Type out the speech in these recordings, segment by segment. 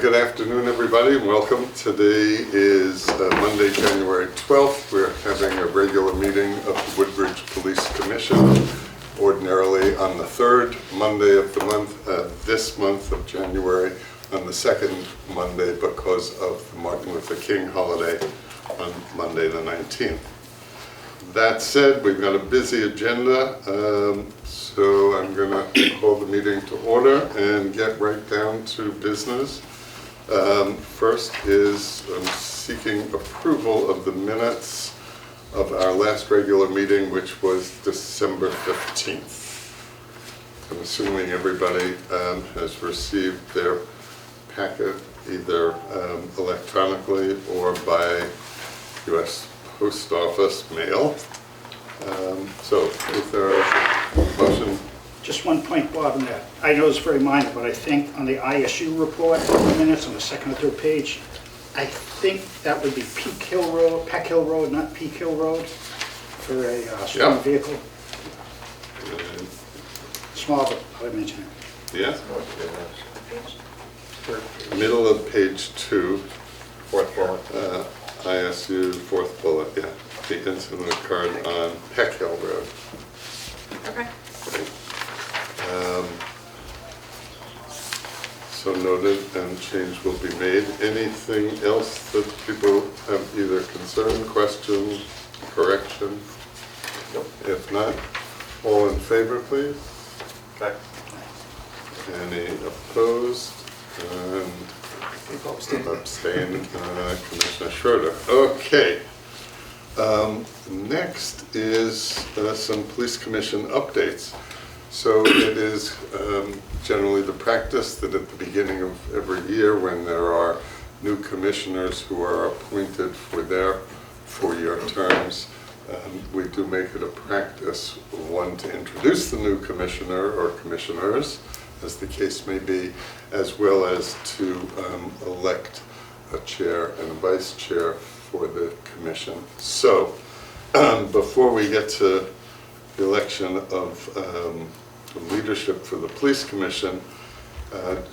Good afternoon, everybody, and welcome. Today is Monday, January 12th. We're having a regular meeting of the Woodbridge Police Commission, ordinarily on the third Monday of the month, this month of January, on the second Monday because of the Martin Luther King holiday on Monday the 19th. That said, we've got a busy agenda, so I'm going to call the meeting to order and get right down to business. First is seeking approval of the minutes of our last regular meeting, which was December 15th. I'm assuming everybody has received their packet either electronically or by U.S. Post Office mail. So is there a motion? Just one point, Bob, on that. I know it's very minor, but I think on the ISU report, the minutes on the second or third page, I think that would be Peak Hill Road, not Peak Hill Road, for a small vehicle. Small, but I'll mention it. Yeah. Middle of page 2. Fourth bullet. ISU, fourth bullet, yeah. The incident occurred on Peck Hill Road. Okay. So noted, and change will be made. Anything else that people have either concern, question, correction? Nope. If not, all in favor, please? Okay. Any opposed? And abstain, Commissioner Schroeder. Okay. Next is some police commission updates. So it is generally the practice that at the beginning of every year, when there are new commissioners who are appointed for their four-year terms, we do make it a practice, one, to introduce the new commissioner or commissioners, as the case may be, as well as to elect a chair and a vice chair for the commission. So before we get to the election of leadership for the police commission,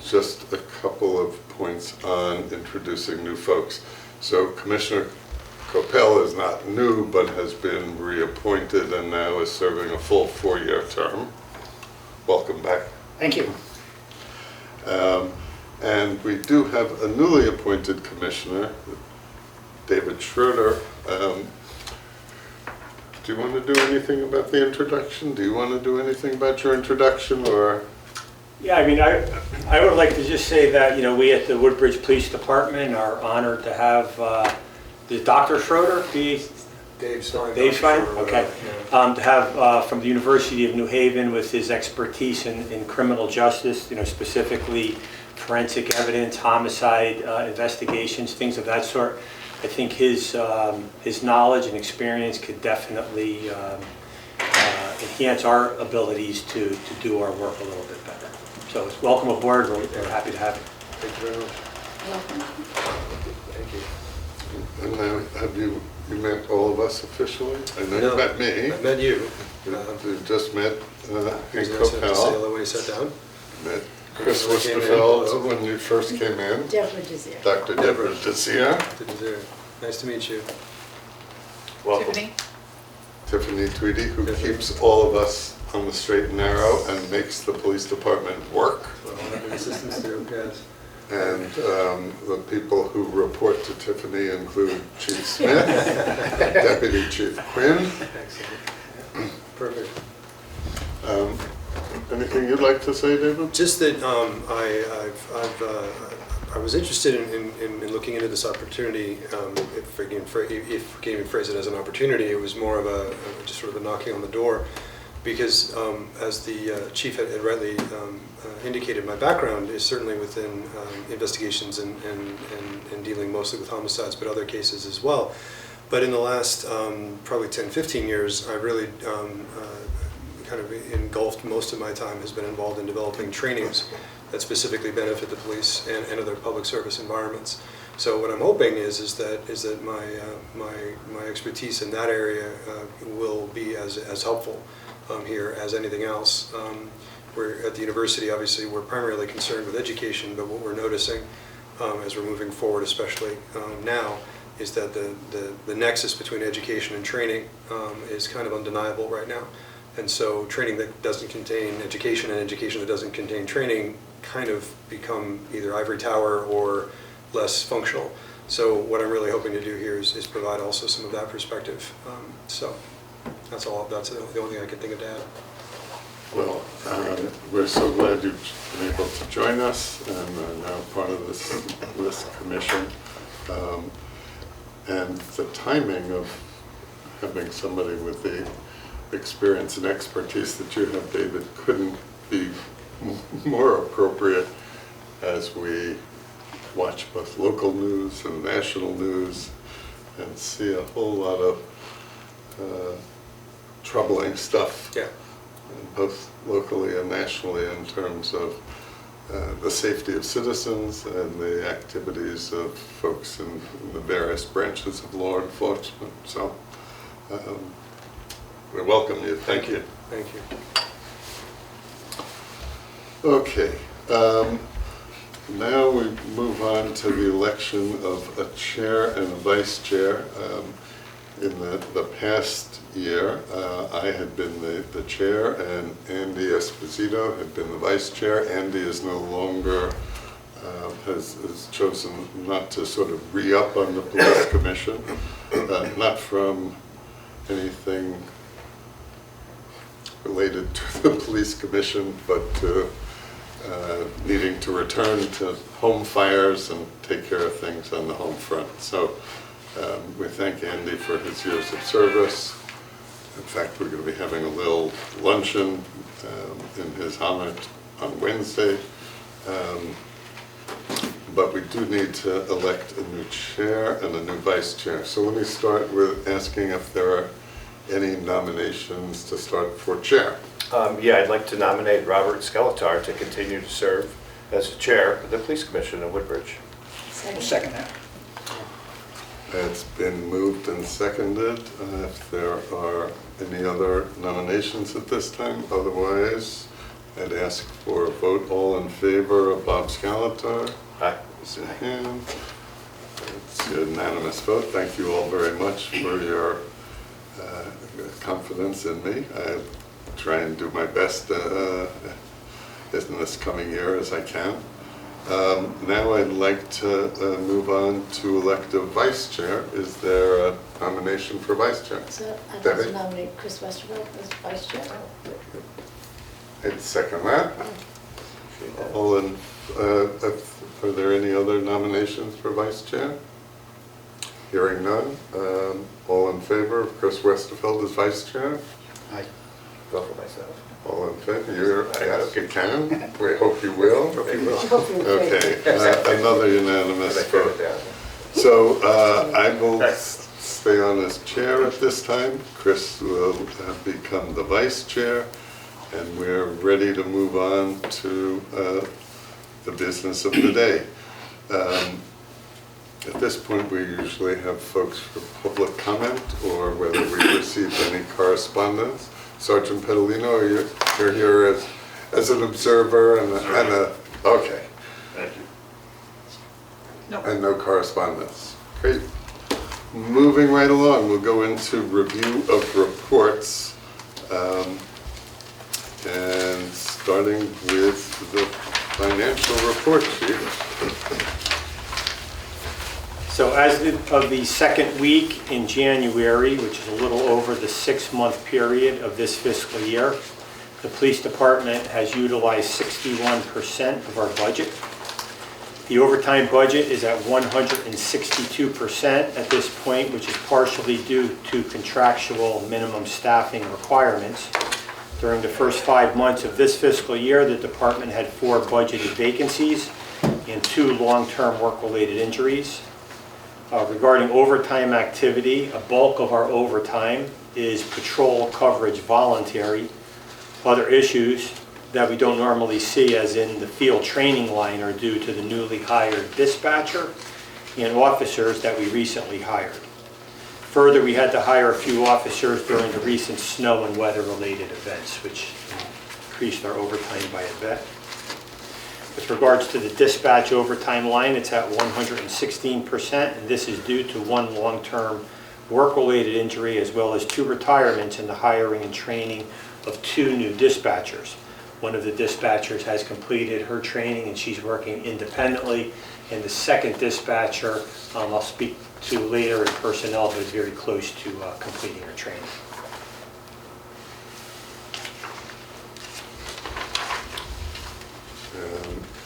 just a couple of points on introducing new folks. So Commissioner Coppell is not new, but has been reappointed and now is serving a full four-year term. Welcome back. Thank you. And we do have a newly appointed commissioner, David Schroeder. Do you want to do anything about the introduction? Do you want to do anything about your introduction, or? Yeah, I mean, I would like to just say that, you know, we at the Woodbridge Police Department are honored to have the Dr. Schroeder, Dave Stein. Dave Stein? Schroeder, Okay. yeah. To have from the University of New Haven with his expertise in criminal justice, you know, specifically forensic evidence, homicide investigations, things of that sort. I think his knowledge and experience could definitely enhance our abilities to do our work a little bit better. So welcome aboard. We're happy to have you. Thank you very much. Thank you. And now, have you met all of us officially? I know No, you met me. I met you. You just met Hank Say hello Coppell. when you sat down. Met Chris When I came in. Westerfeld when you first came in. Deborah Desir. Dr. Deborah Desir. Nice to meet you. Welcome. Tiffany? Tiffany Tweedy, who Tiffany. keeps all of us on the straight and narrow and makes the police department work. Well, I'll have an assistance too, yes. And the people who report to Tiffany include Chief Smith, Deputy Chief Quinn. Excellent. Perfect. Anything you'd like to say, David? Just that I was interested in looking into this opportunity. If we can even phrase it as an opportunity, it was more of a just sort of a knocking on the door, because as the chief had rightly indicated, my background is certainly within investigations and dealing mostly with homicides, but other cases as well. But in the last probably 10, 15 years, I really kind of engulfed most of my time has been involved in developing trainings that specifically benefit the police and other public service environments. So what I'm hoping is that my expertise in that area will be as helpful here as anything else. We're at the university, obviously, we're primarily concerned with education, but what we're noticing as we're moving forward, especially now, is that the nexus between education and training is kind of undeniable right now. And so training that doesn't contain education and education that doesn't contain training kind of become either ivory tower or less functional. So what I'm really hoping to do here is provide also some of that perspective. So that's all. That's the only thing I can think of to add. Well, we're so glad you've been able to join us and are now part of this commission. And the timing of having somebody with the experience and expertise that you have, David, couldn't be more appropriate as we watch both local news and national news and see a whole lot of troubling stuff. Yeah. Both locally and nationally in terms of the safety of citizens and the activities of folks in the various branches of law enforcement. So we welcome you. Thank you. Thank you. Okay. Now we move on to the election of a chair and a vice chair. In the past year, I had been the chair and Andy Esposito had been the vice chair. Andy is no longer, has chosen not to sort of re-up on the police commission, not from anything related to the police commission, but needing to return to home fires and take care of things on the home front. So we thank Andy for his years of service. In fact, we're going to be having a little luncheon in his honor on Wednesday. But we do need to elect a new chair and a new vice chair. So let me start with asking if there are any nominations to start for chair. Yeah, I'd like to nominate Robert Skeletar to continue to serve as the chair of the Police Commission in Woodbridge. I'll second that. It's been moved and seconded. If there are any other nominations at this time, otherwise I'd ask for a vote. All in favor of Bob Skeletar? Aye. Raise your hand. It's a unanimous vote. Thank you all very much for your confidence in me. I try and do my best in this coming year as I can. Now I'd like to move on to elect a vice chair. Is there a nomination for vice chair? So I'd like Debbie? to nominate Chris Westervelt as vice chair. I'd second that. All in, are there any other nominations for vice chair? Hearing none. All in favor of Chris Westerfeld as vice chair? Aye. Vote for myself. All in favor? Yes, you can. We hope you will. Hope you will. Okay, another unanimous But I wrote vote. it down. So I will stay on as chair at this time. Chris will become the vice chair, and we're ready to move on to the business of the day. At this point, we usually have folks for public comment or whether we received any correspondence. Sergeant Pedalino, you're here as an observer and a okay. Thank you. No. And no correspondence. Great. Moving right along, we'll go into review of reports. And starting with the financial report sheet. So as of the second week in January, which is a little over the 6-month period of this fiscal year, the police department has utilized 61% of our budget. The overtime budget is at 162% at this point, which is partially due to contractual minimum staffing requirements. During the first 5 months of this fiscal year, the department had 4 budgeted vacancies and 2 long-term work-related injuries. Regarding overtime activity, a bulk of our overtime is patrol coverage voluntary. Other issues that we don't normally see, as in the field training line, are due to the newly hired dispatcher and officers that we recently hired. Further, we had to hire a few officers during the recent snow and weather-related events, which increased our overtime by a bit. With regards to the dispatch overtime line, it's at 116%, and this is due to one long-term work-related injury as well as 2 retirements and the hiring and training of 2 new dispatchers. One of the dispatchers has completed her training and she's working independently, and the second dispatcher I'll speak to later in personnel, but is very close to completing her training.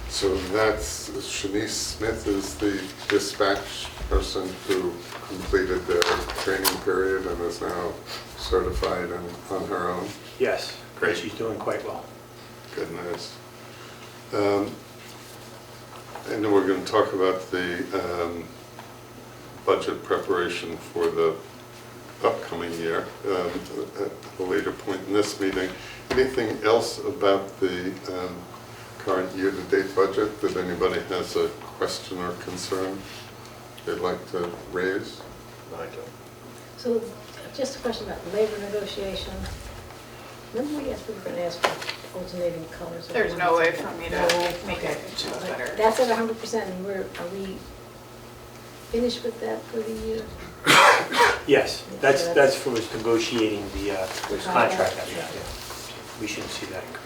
So that's, Shanice Smith is the dispatch person who completed their training period and is now certified and on her own. Yes, Great. she's doing quite well. Good news. And then we're going to talk about the budget preparation for the upcoming year at a later point in this meeting. Anything else about the current year-to-date budget that anybody has a question or concern they'd like to raise? So just a question about labor negotiation. Remember we asked, we were going to ask for alternating colors? of There's no ones? way for me No way, to make okay. it show But better. That's at 100%, and are we finished with that for the year? Yes, that's for us negotiating the contract. contract. Yeah. We shouldn't see that increase.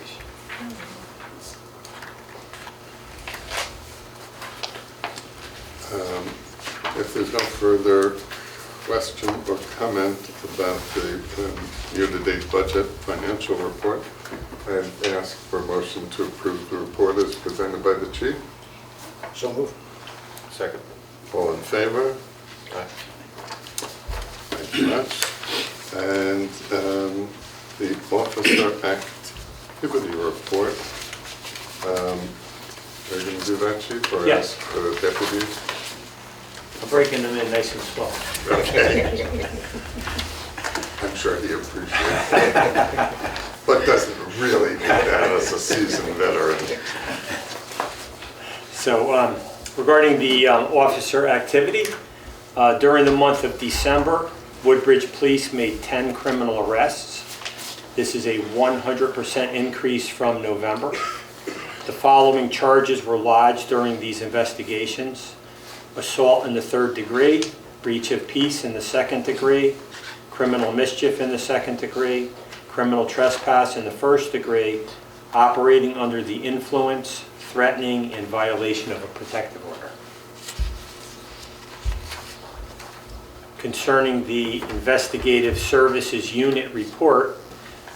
If there's no further question or comment about the year-to-date budget financial report, I'd ask for a motion to approve the report as presented by the chief. So move. Second. All in favor? Aye. Thank you much. And the officer activity report. Are you going to do that, chief, or Yes. ask the deputies? I'm breaking them in nice and slow. Okay. I'm sure he appreciates it, but doesn't really need that as a seasoned veteran. So regarding the officer activity, during the month of December, Woodbridge Police made 10 criminal arrests. This is a 100% increase from November. The following charges were lodged during these investigations: assault in the 3rd degree, breach of peace in the 2nd degree, criminal mischief in the 2nd degree, criminal trespass in the 1st degree, operating under the influence, threatening, and violation of a protective order. Concerning the Investigative Services Unit report,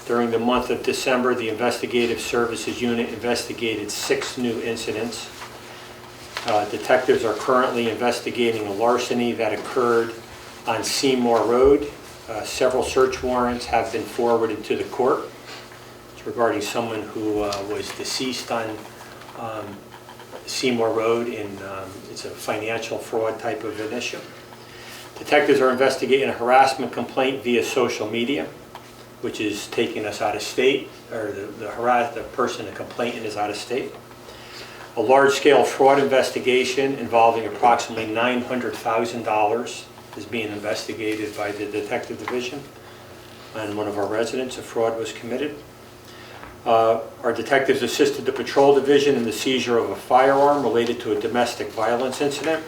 during the month of December, the Investigative Services Unit investigated 6 new incidents. Detectives are currently investigating a larceny that occurred on Seymour Road. Several search warrants have been forwarded to the court. It's regarding someone who was deceased on Seymour Road, and it's a financial fraud type of an issue. Detectives are investigating a harassment complaint via social media, which is taking us out of state, or the person, the complainant, is out of state. A large-scale fraud investigation involving approximately $900,000 is being investigated by the Detective Division. On one of our residents, a fraud was committed. Our detectives assisted the Patrol Division in the seizure of a firearm related to a domestic violence incident.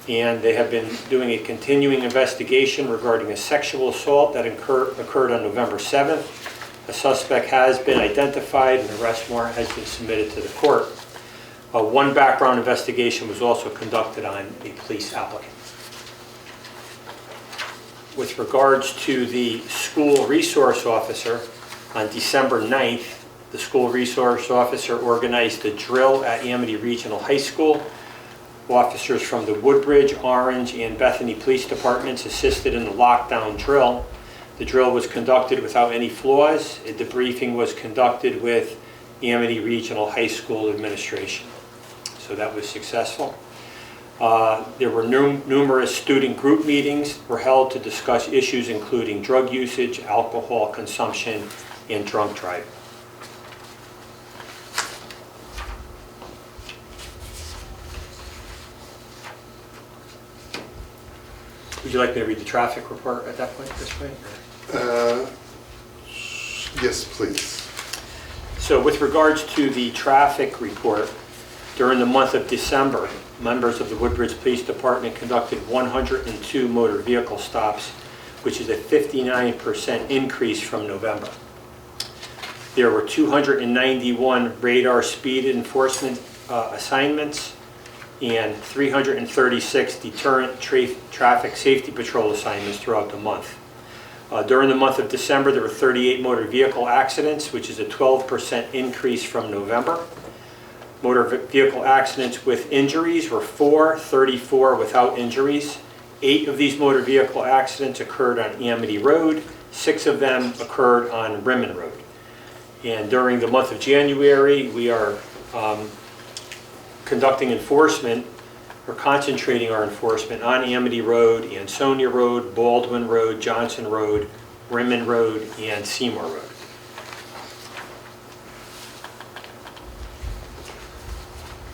And they have been doing a continuing investigation regarding a sexual assault that occurred on November 7th. A suspect has been identified and an arrest warrant has been submitted to the court. One background investigation was also conducted on a police applicant. With regards to the school resource officer, on December 9th, the school resource officer organized a drill at Amity Regional High School. Officers from the Woodbridge, Orange, and Bethany Police Departments assisted in the lockdown drill. The drill was conducted without any flaws. A debriefing was conducted with Amity Regional High School administration. So that was successful. There were numerous student group meetings were held to discuss issues including drug usage, alcohol consumption, and drunk driving. Would you like me to read the traffic report at that point, this point? Yes, please. So with regards to the traffic report, During the month of December, members of the Woodbridge Police Department conducted 102 motor vehicle stops, which is a 59% increase from November. There were 291 radar speed enforcement assignments and 336 deterrent traffic safety patrol assignments throughout the month. During the month of December, there were 38 motor vehicle accidents, which is a 12% increase from November. Motor vehicle accidents with injuries were 34 without injuries. 8 of these motor vehicle accidents occurred on Amity Road. 6 of them occurred on Rimmon Road. And during the month of January, we are conducting enforcement, or concentrating our enforcement on Amity Road, Ansonia Road, Baldwin Road, Johnson Road, Rimmon Road, and Seymour Road.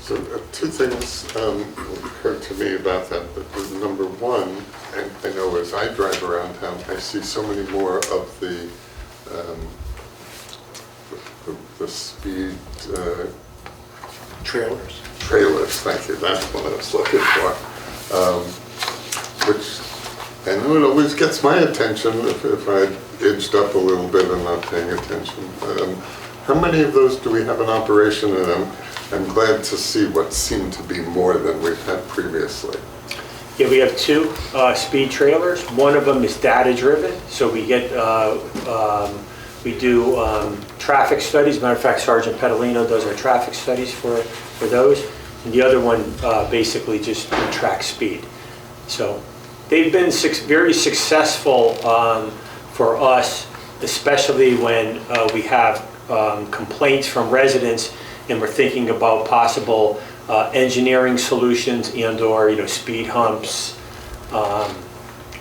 So two things occurred to me about that. But number one, and I know as I drive around town, I see so many more of the speed Trailers. trailers, thank you, that's what I was looking for. Which, I know it always gets my attention if I edged up a little bit and not paying attention. How many of those do we have in operation? And I'm glad to see what seem to be more than we've had previously. Yeah, we have 2 speed trailers. One of them is data-driven, so we get, we do traffic studies. Matter of fact, Sergeant Petalino does our traffic studies for those. And the other one basically just tracks speed. So they've been very successful for us, especially when we have complaints from residents and we're thinking about possible engineering solutions and/or speed humps,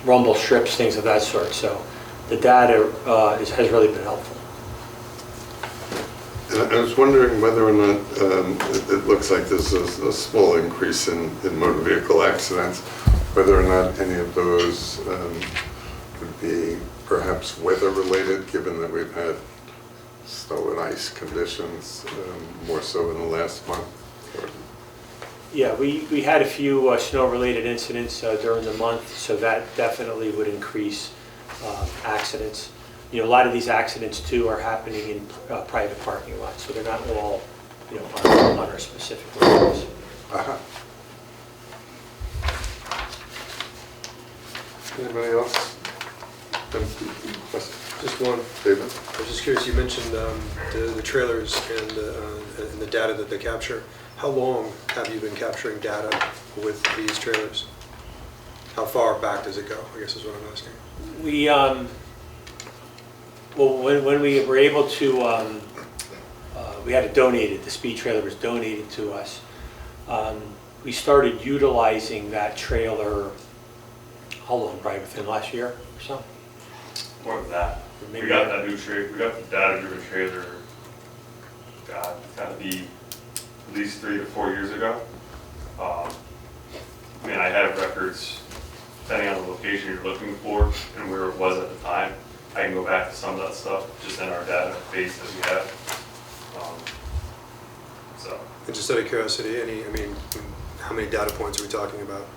rumble strips, things of that sort. So the data has really been helpful. And I was wondering whether or not it looks like there's a small increase in motor vehicle accidents, whether or not any of those would be perhaps weather-related, given that we've had snow and ice conditions more so in the last month. Yeah, we had a few snow-related incidents during the month, so that definitely would increase accidents. A lot of these accidents too are happening in private parking lots, so they're not all, on our specific roads. Uh-huh. Anybody else? Just one. David? I was just curious, you mentioned the trailers and the data that they capture. How long have you been capturing data with these trailers? How far back does it go, I guess is what I'm asking. We, well, when we were able to, we had it donated, the speed trailer was donated to us. We started utilizing that trailer, how long, probably within last year or so? More than that. Maybe We got that new trailer, we got the data-driven trailer, God, it's gotta be at least 3 to 4 years ago. I mean, I have records, depending on the location you're looking for and where it was at the time. I can go back to some of that stuff, just in our database that we have. So, And just out of curiosity, how many data points are we talking about?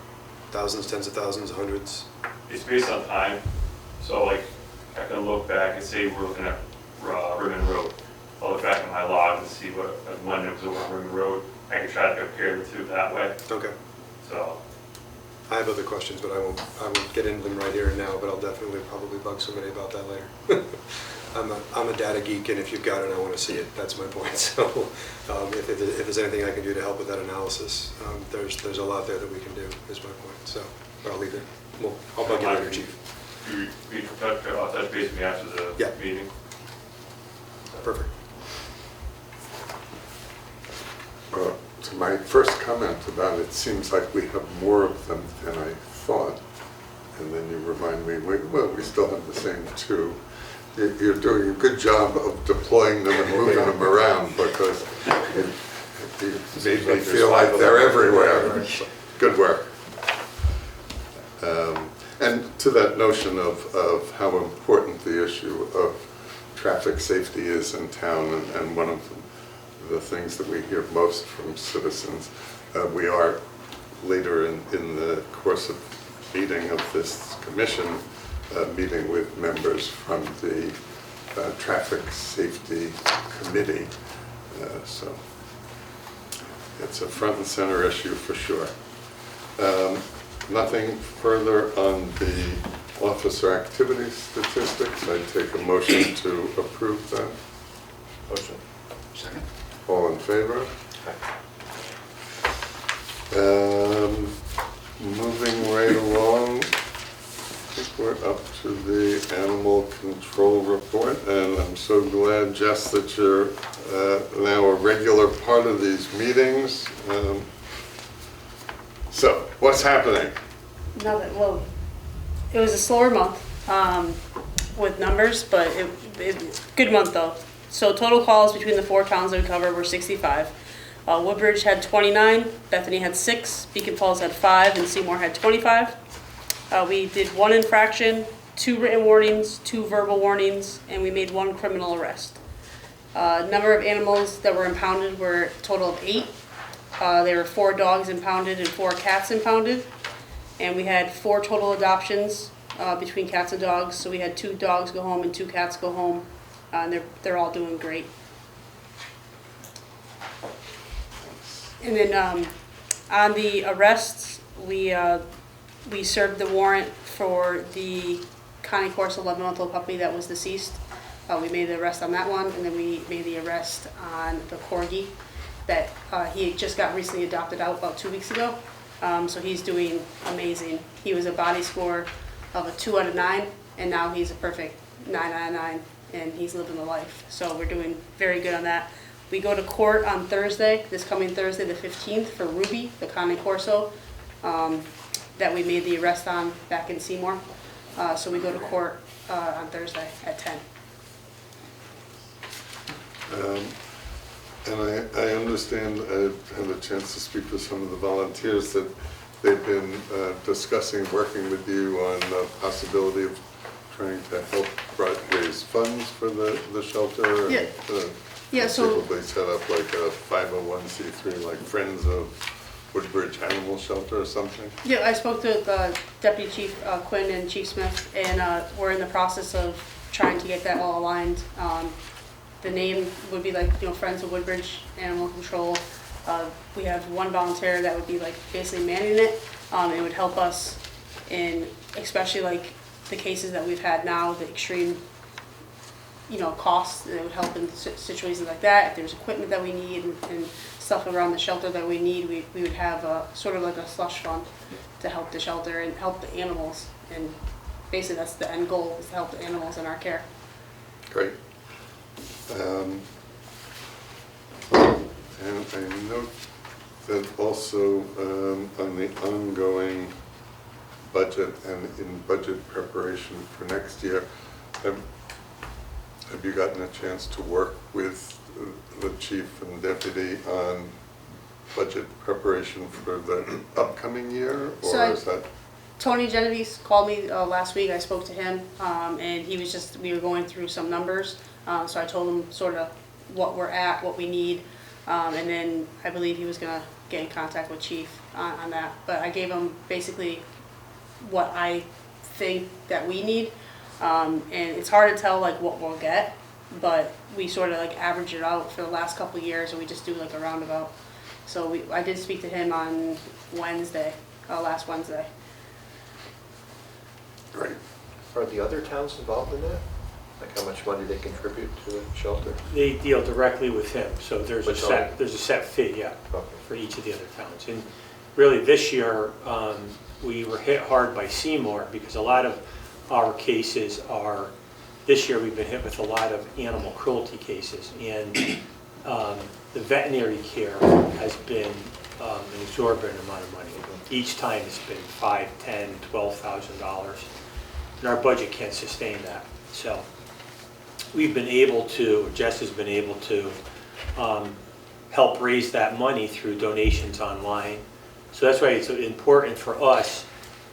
Thousands, tens of thousands, hundreds? it's based on time. So like, I can look back and say we're looking at Rimmon Road. I'll look back at my log and see when it was over on Rimmon Road. I can try to compare the two that way. Okay. So, I have other questions, but I won't get into them right here and now, but I'll definitely probably bug somebody about that later. I'm a data geek, and if you've got it, I want to see it. That's my point. So if there's anything I can do to help with that analysis, there's a lot there that we can do, is my point. So, but I'll leave it. Well, I'll bug you later, Chief. I'll touch base with me after the meeting. Perfect. To my first comment about it, seems like we have more of them than I thought. And then you remind me, well, we still have the same 2. You're doing a good job of deploying them and moving them around, because it made me feel like they're everywhere. Good work. And to that notion of how important the issue of traffic safety is in town, and one of the things that we hear most from citizens. We are later in the course of meeting of this commission, meeting with members from the Traffic Safety Committee. So it's a front and center issue for sure. Nothing further on the officer activity statistics. I'd take a motion to approve that. Motion. Second. All in favor? Moving right along, I think we're up to the animal control report, and I'm so glad, Jess, that you're now a regular part of these meetings. So, what's happening? Nothing, well, it was a slower month with numbers, but good month though. So total calls between the 4 towns that we covered were 65. Woodbridge had 29, Bethany had 6, Beacon Falls had 5, and Seymour had 25. We did 1 infraction, 2 written warnings, 2 verbal warnings, and we made 1 criminal arrest. Number of animals that were impounded were a total of 8. There were 4 dogs impounded and 4 cats impounded. And we had 4 total adoptions between cats and dogs. So we had 2 dogs go home and 2 cats go home. And they're all doing great. And then on the arrests, we served the warrant for the Connie Corso 11-month-old puppy that was deceased. We made the arrest on that one, and then we made the arrest on the corgi that he just got recently adopted out about 2 weeks ago. So he's doing amazing. He was a body score of a 2 out of 9, and now he's a perfect 9 out of 9, and he's living the life. So we're doing very good on that. We go to court on Thursday, this coming Thursday, the 15th, for Ruby, the Connie Corso, that we made the arrest on back in Seymour. So we go to court on Thursday at 10. And I understand, I had a chance to speak with some of the volunteers, that they've been discussing working with you on the possibility of trying to help raise funds for the shelter. Yeah. And, Yeah, so- probably set up like a 501c3, like Friends of Woodbridge Animal Shelter or something. Yeah, I spoke to the Deputy Chief Quinn and Chief Smith, and we're in the process of trying to get that all aligned. The name would be like, Friends of Woodbridge Animal Control. We have 1 volunteer that would be like basically manning it. It would help us in, especially like the cases that we've had now, the extreme, costs. It would help in situations like that. If there's equipment that we need and stuff around the shelter that we need, we would have sort of like a slush fund to help the shelter and help the animals. And basically that's the end goal, is to help the animals in our care. Great. And I note that also on the ongoing budget and in budget preparation for next year, have you gotten a chance to work with the chief and deputy on budget preparation for the upcoming year, or is that? Tony Genovese called me last week. I spoke to him, and we were going through some numbers. So I told him sort of what we're at, what we need, and then I believe he was gonna get in contact with Chief on that. But I gave him basically what I think that we need, and it's hard to tell like what we'll get, but we sort of like average it out for the last couple of years, and we just do like a roundabout. So I did speak to him on Wednesday, last Wednesday. Great. Are the other towns involved in that? Like how much money they contribute to the shelter? They deal directly with him, so there's a With Tony? set fee, yeah, Okay. for each of the other towns. And really this year, we were hit hard by Seymour because a lot of our cases are, this year we've been hit with a lot of animal cruelty cases. And the veterinary care has been an exorbitant amount of money. Each time it's been $5,000, $10,000, $12,000. And our budget can't sustain that. So we've been able to, Jess has been able to help raise that money through donations online. So that's why it's important for us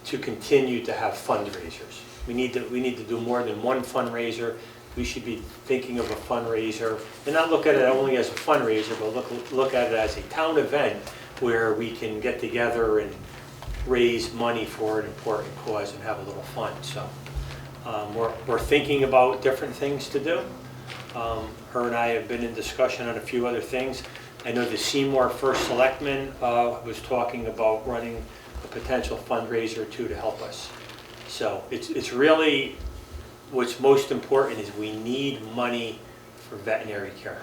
to continue to have fundraisers. We need to do more than one fundraiser we should be thinking of a fundraiser, and not look at it only as a fundraiser, but look at it as a town event where we can get together and raise money for an important cause and have a little fun. So we're thinking about different things to do. Her and I have been in discussion on a few other things. I know the Seymour First Selectman was talking about running a potential fundraiser or two to help us. So it's really, what's most important is we need money for veterinary care.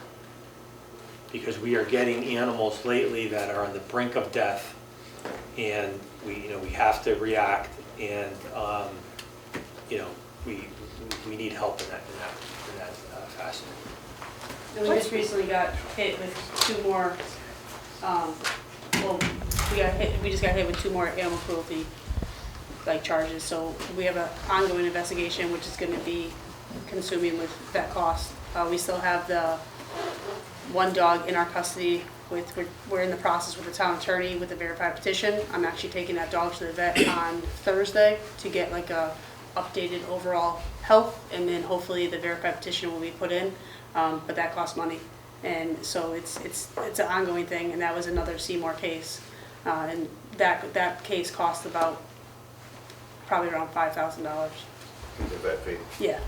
Because we are getting animals lately that are on the brink of death, and we have to react, and we need help in that facet. And we just recently got hit with two more, we just got hit with 2 more animal cruelty charges. So we have an ongoing investigation, which is going to be consuming with that cost. We still have the 1 dog in our custody. We're in the process with the town attorney with the verified petition. I'm actually taking that dog to the vet on Thursday to get a updated overall health, and then hopefully the verified petition will be put in. But that costs money, and so it's an ongoing thing. And that was another Seymour case, and that case cost about probably around $5,000. The vet fee. Yeah.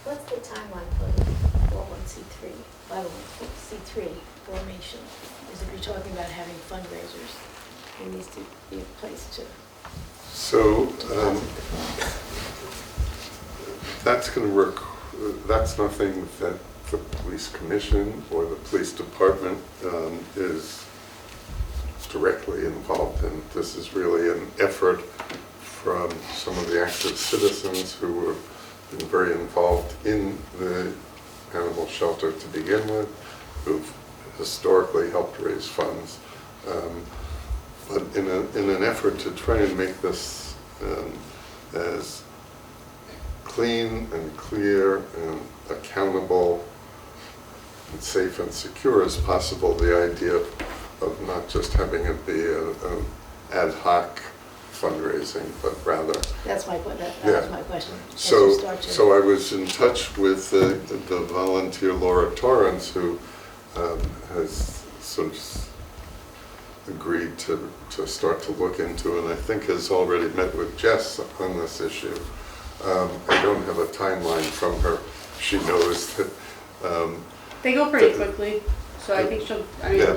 What's the timeline for the 501c3 formation? Is if you're talking about having fundraisers, there needs to be a place to So deposit the funds. that's going to work, that's nothing that the police commission or the police department is directly involved in. This is really an effort from some of the active citizens who have been very involved in the animal shelter to begin with, who've historically helped raise funds. But in an effort to try and make this as clean and clear and accountable and safe and secure as possible, the idea of not just having it be an ad hoc fundraising, but rather. That's my that Yeah. was my question. As So, you start to- so I was in touch with the volunteer Laura Torrance, who has sort of agreed to start to look into, and I think has already met with Jess on this issue. I don't have a timeline from her. She knows that, They go pretty quickly, so I think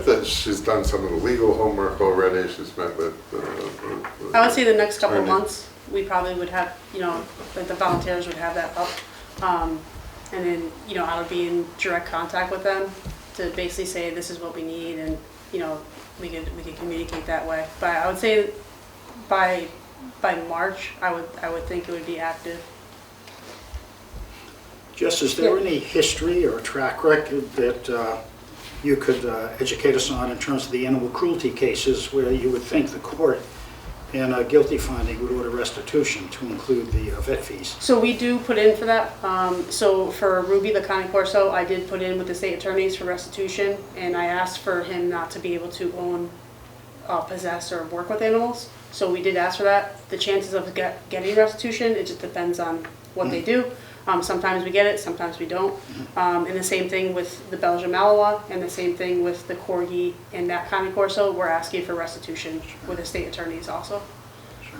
that she's done some of the legal homework already. She's met with. I would say the next couple of attorney. months, we probably would have, the volunteers would have that up. And then, I would be in direct contact with them to basically say, this is what we need, and, we could communicate that way. But I would say by March, I would think it would be active. Jess, is there any history or track record that you could educate us on in terms of the animal cruelty cases where you would think the court in a guilty finding would order restitution to include the vet fees? So we do put in for that. So for Ruby, the Cane Corso, I did put in with the state attorneys for restitution, and I asked for him not to be able to own, possess, or work with animals. So we did ask for that. The chances of getting restitution, it just depends on what they do. Sometimes we get it, sometimes we don't. And the same thing with the Belgian Malinois, and the same thing with the Corgi and that Cane Corso. We're asking for restitution with the state attorneys also.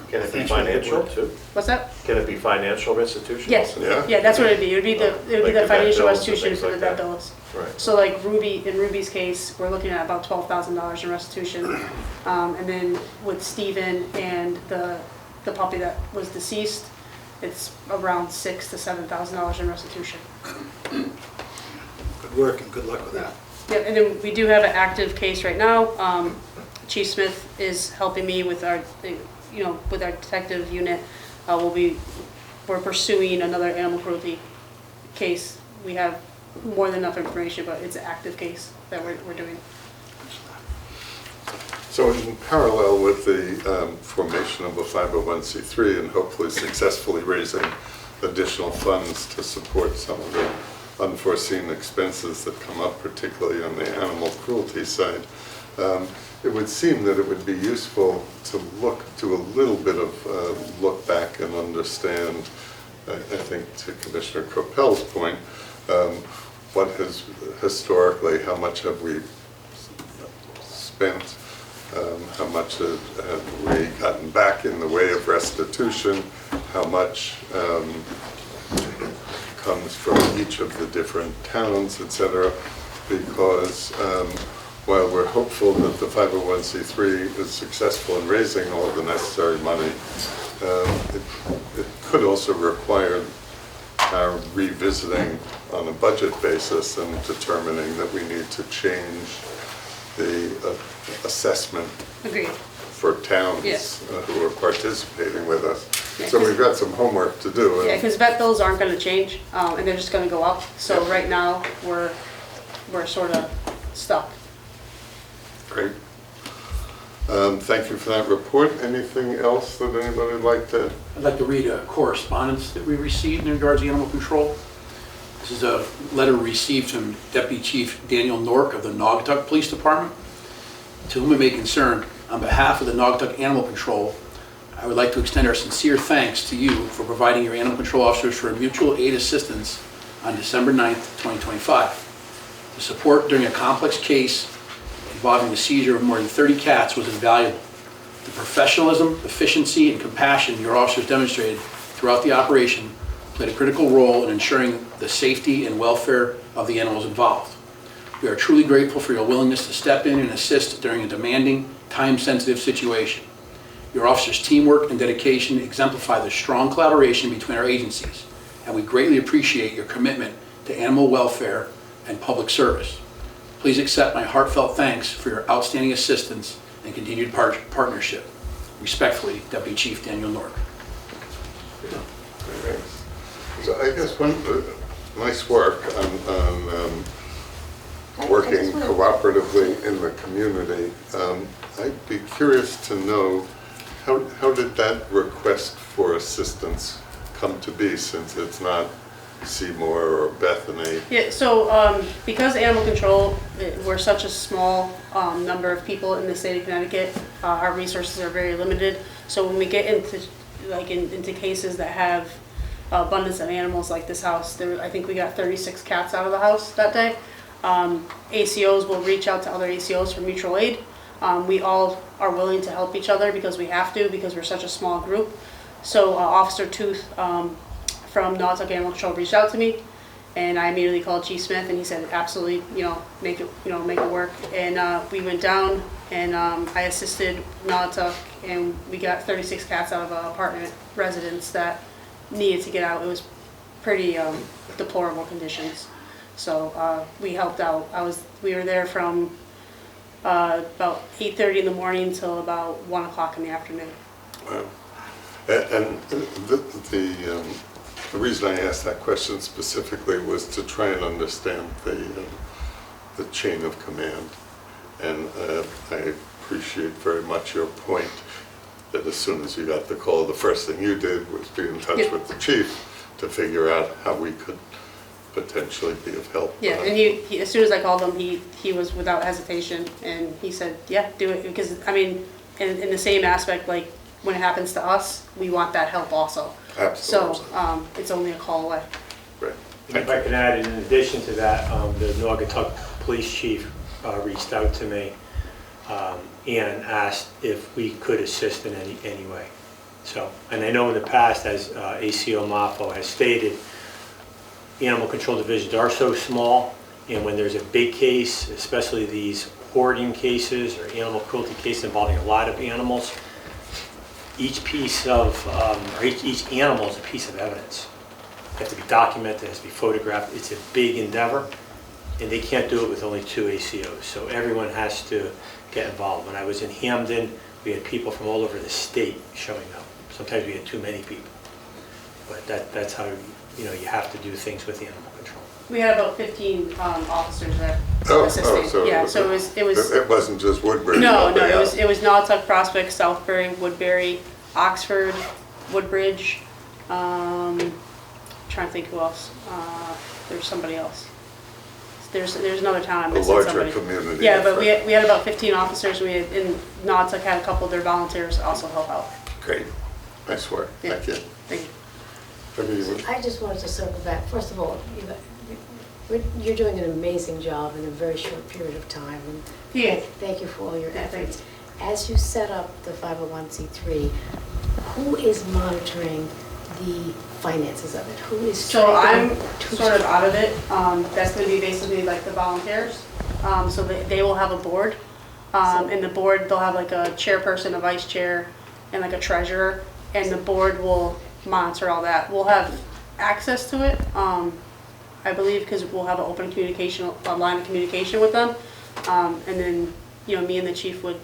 Can it be Thanks for the financial work. too? What's that? Can it be financial restitution? Yes. also? Yeah. Yeah, that's what it'd be. It would be Like the the vet financial bills and restitution things for the like vet that. bills. Right. So like in Ruby's case, we're looking at about $12,000 in restitution. And then with Steven and the puppy that was deceased, it's around $6,000 to $7,000 in restitution. Good work and good luck with that. Yeah, and then we do have an active case right now. Chief Smith is helping me with our, with our detective unit. We're pursuing another animal cruelty case. We have more than enough information, but it's an active case that we're doing. So in parallel with the formation of a 501c3 and hopefully successfully raising additional funds to support some of the unforeseen expenses that come up, particularly on the animal cruelty side, it would seem that it would be useful to do a little bit of look back and understand, I think to Commissioner Coppell's point, what has historically, how much have we spent, how much have we gotten back in the way of restitution, how much comes from each of the different towns, etc. Because while we're hopeful that the 501c3 is successful in raising all of the necessary money, it could also require our revisiting on a budget basis and determining that we need to change the assessment Agreed. for towns Yes. who are participating with us. Yeah, So 'cause- we've got some homework to do. Yeah, because vet bills aren't gonna change, and they're just gonna go up. So Yeah. right now, we're sort of stuck. Great. Thank you for that report. Anything else that anybody would like to? I'd like to read a correspondence that we received in regards to animal control. This is a letter received from Deputy Chief Daniel Nork of the Naugatuck Police Department. To whom it may concern, on behalf of the Naugatuck Animal Control, I would like to extend our sincere thanks to you for providing your animal control officers for mutual aid assistance on December 9th, 2025. The support during a complex case involving the seizure of more than 30 cats was invaluable. The professionalism, efficiency, and compassion your officers demonstrated throughout the operation played a critical role in ensuring the safety and welfare of the animals involved. We are truly grateful for your willingness to step in and assist during a demanding, time-sensitive situation. Your officers' teamwork and dedication exemplify the strong collaboration between our agencies, and we greatly appreciate your commitment to animal welfare and public service. Please accept my heartfelt thanks for your outstanding assistance and continued partnership. Respectfully, Deputy Chief Daniel Nork. Thanks. So I guess nice work on working cooperatively in the community. I'd be curious to know, how did that request for assistance come to be, since it's not Seymour or Bethany? Yeah, so because animal control, we're such a small number of people in the state of Connecticut, our resources are very limited. So when we get into cases that have abundance of animals like this house, I think we got 36 cats out of the house that day. ACOs will reach out to other ACOs for mutual aid. We all are willing to help each other because we have to, because we're such a small group. So Officer Tooth from Naugatuck Animal Control reached out to me, and I immediately called Chief Smith, and he said, absolutely, make it work. And we went down, and I assisted Naugatuck, and we got 36 cats out of an apartment residence that needed to get out. It was pretty deplorable conditions. So we helped out. We were there from about 8:30 in the morning till about 1 o'clock in the afternoon. Wow. And the reason I asked that question specifically was to try and understand the chain of command. And I appreciate very much your point that as soon as you got the call, the first thing you did was be in touch with the chief to figure out how we could potentially be of help. Yeah, and he as soon as I called him, he was without hesitation, and he said, yeah, do it, because I mean, in the same aspect, like when it happens to us, we want that help also. Absolutely. So it's only a call away. Right. And if I can add, in addition to that, the Naugatuck Police Chief reached out to me and asked if we could assist in any way. So, and I know in the past, as ACO Maffo has stated, animal control divisions are so small, and when there's a big case, especially these hoarding cases or animal cruelty cases involving a lot of animals, each piece of, or each animal is a piece of evidence. It has to be documented, it has to be photographed. It's a big endeavor, and they can't do it with only 2 ACOs, so everyone has to get involved. When I was in Hamden, we had people from all over the state showing up. Sometimes we had too many people, but that's how you have to do things with animal control. We had about 15 officers there Oh, assisting. so Yeah, so it was. It wasn't just Woodbridge. No, helping out. it was Naugatuck, Prospect, Southbury, Woodbury, Oxford, Woodbridge. Trying to think who else. There's somebody else. There's another town I'm A missing larger somebody. community Yeah, but effort. we had about 15 officers. We had, in Naugatuck had a couple of their volunteers also help out. Great. Nice work. Yeah. Thank you. Thank you. Maybe you would- I just wanted to circle back. First of all, You're doing an amazing job in a very short period of time. And Yeah. Thank you for all your Yeah, thanks. efforts. As you set up the 501c3, who is monitoring the finances of it? Who is So I'm tracking- sort of out of it. That's gonna be basically like the volunteers. So they will have a board. And the board, they'll have like a chairperson, a vice chair, and like a treasurer. And the board will monitor all that. We'll have access to it, I believe, because we'll have an open communication, a line of communication with them. And then, me and the chief would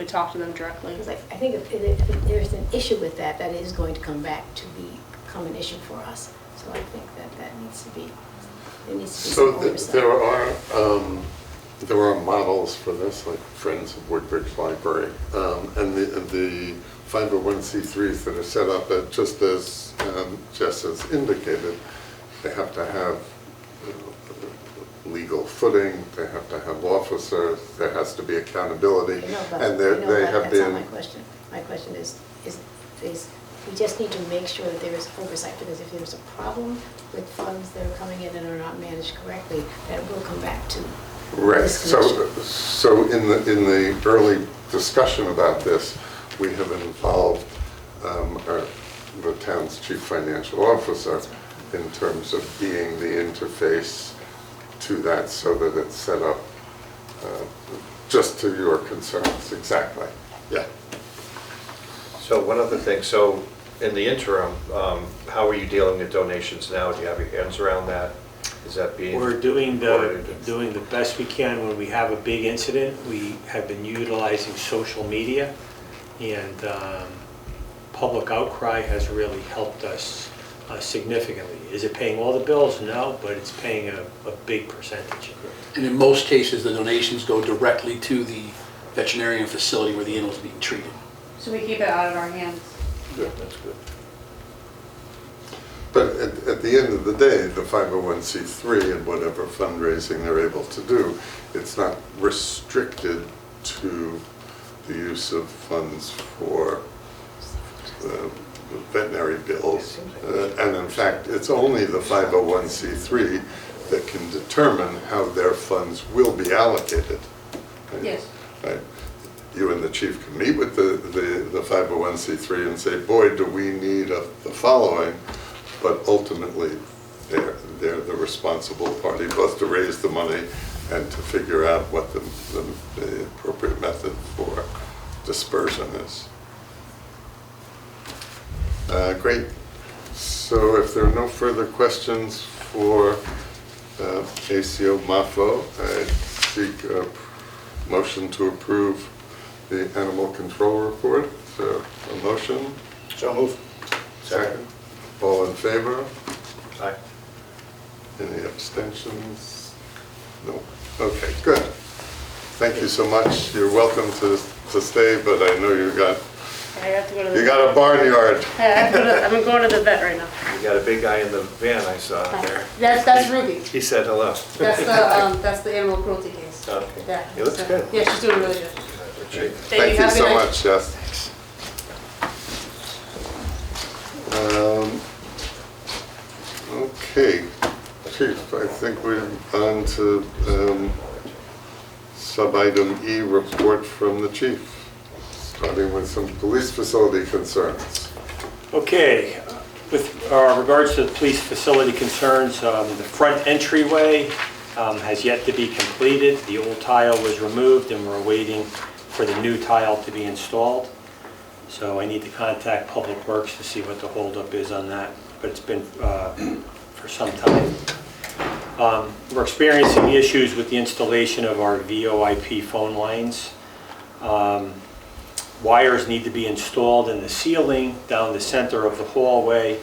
talk to them directly. Because I think if there's an issue with that, that is going to come back to become an issue for us. So I think that needs to be, there needs to be So some oversight. there are models for this, like Friends of Woodbridge Library, and the 501c3s that are set up, just as Jess has indicated, they have to have legal footing, they have to have officers, there has to be accountability, and they have That's not been. my question. My question is, we just need to make sure that there is oversight, because if there's a problem with funds that are coming in and are not managed correctly, that will come back to Right, this commission. so in the early discussion about this, we have involved the town's chief financial officer in terms of being the interface to that, so that it's set up just to your concerns, exactly, yeah. So one other thing, so in the interim, how are you dealing with donations now? Do you have your hands around that? Is that being? We're doing recorded? the best we can. When we have a big incident, we have been utilizing social media, and public outcry has really helped us significantly. Is it paying all the bills? No, but it's paying a big percentage. And in most cases, the donations go directly to the veterinarian facility where the animal's being treated. So we keep it out of our hands. Yeah. That's good. But at the end of the day, the 501c3 and whatever fundraising they're able to do, it's not restricted to the use of funds for veterinary bills. And in fact, it's only the 501c3 that can determine how their funds will be allocated. Right? Yes. Right. You and the chief can meet with the 501c3 and say, boy, do we need the following. But ultimately, they're the responsible party, both to raise the money and to figure out what the appropriate method for dispersion is. Great. So if there are no further questions for ACO MAFO, I seek a motion to approve the animal control report. So a motion? So move. Second. All in favor? Aye. Any abstentions? No. Okay, good. Thank you so much. You're welcome to stay, but I know you got I have to go to the. a barnyard. I'm going to the vet right now. You got a big guy in the van I saw there. That's Ruby. He said hello. That's the animal cruelty case. Okay. Yeah. He looks so- good. Yeah, she's doing really good. Thank you Have a so good night. much, Jess. Okay, Chief, I think we're on to sub-item E, report from the chief, starting with some police facility concerns. Okay, with regards to the police facility concerns, the front entryway has yet to be completed. The old tile was removed and we're waiting for the new tile to be installed. So I need to contact Public Works to see what the holdup is on that, but it's been for some time. We're experiencing issues with the installation of our VoIP phone lines. Wires need to be installed in the ceiling down the center of the hallway,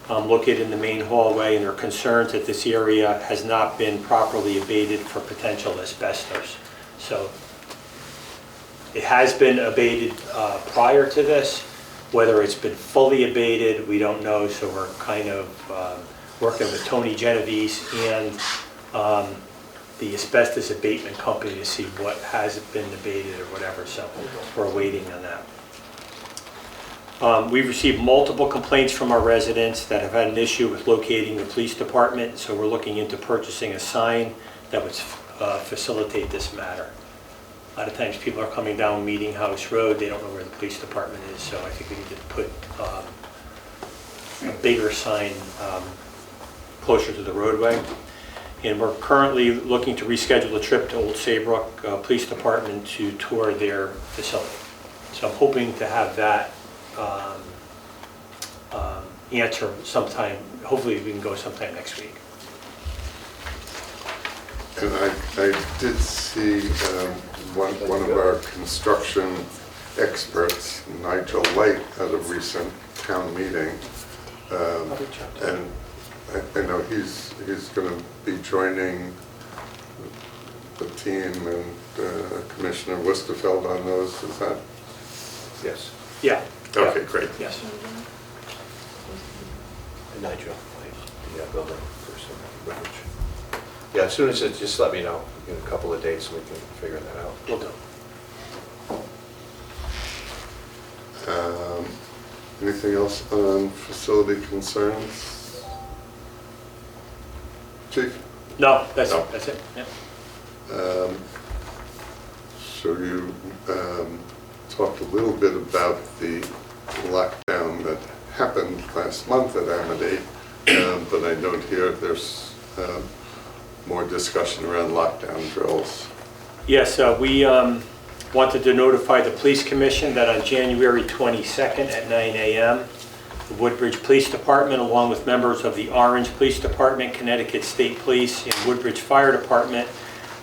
located in the main hallway, and they're concerned that this area has not been properly abated for potential asbestos. So it has been abated prior to this. Whether it's been fully abated, we don't know, so we're kind of working with Tony Genovese and the asbestos abatement company to see what hasn't been abated or whatever, so we're waiting on that. We've received multiple complaints from our residents that have had an issue with locating the police department, so we're looking into purchasing a sign that would facilitate this matter. A lot of times people are coming down Meeting House Road, they don't know where the police department is, so I think we need to put a bigger sign closer to the roadway. And we're currently looking to reschedule a trip to Old Saybrook Police Department to tour their facility. So I'm hoping to have that answer sometime, hopefully we can go sometime next week. And I did see one of our construction experts, Nigel Light, at a recent town meeting. And I know he's going to be joining the team and Commissioner Westerfeld on those, is that? Yes. Yeah. Okay, great. Yes. And Nigel, the building person. Yeah, as soon as it's, just let me know, in a couple of dates, we can figure that out. Will do. Anything else on facility concerns? Chief? No, that's No. it. That's it. Yeah. So you talked a little bit about the lockdown that happened last month at Amity, but I note here there's more discussion around lockdown drills. Yes, we wanted to notify the Police Commission that on January 22nd at 9 a.m., the Woodbridge Police Department, along with members of the Orange Police Department, Connecticut State Police, and Woodbridge Fire Department,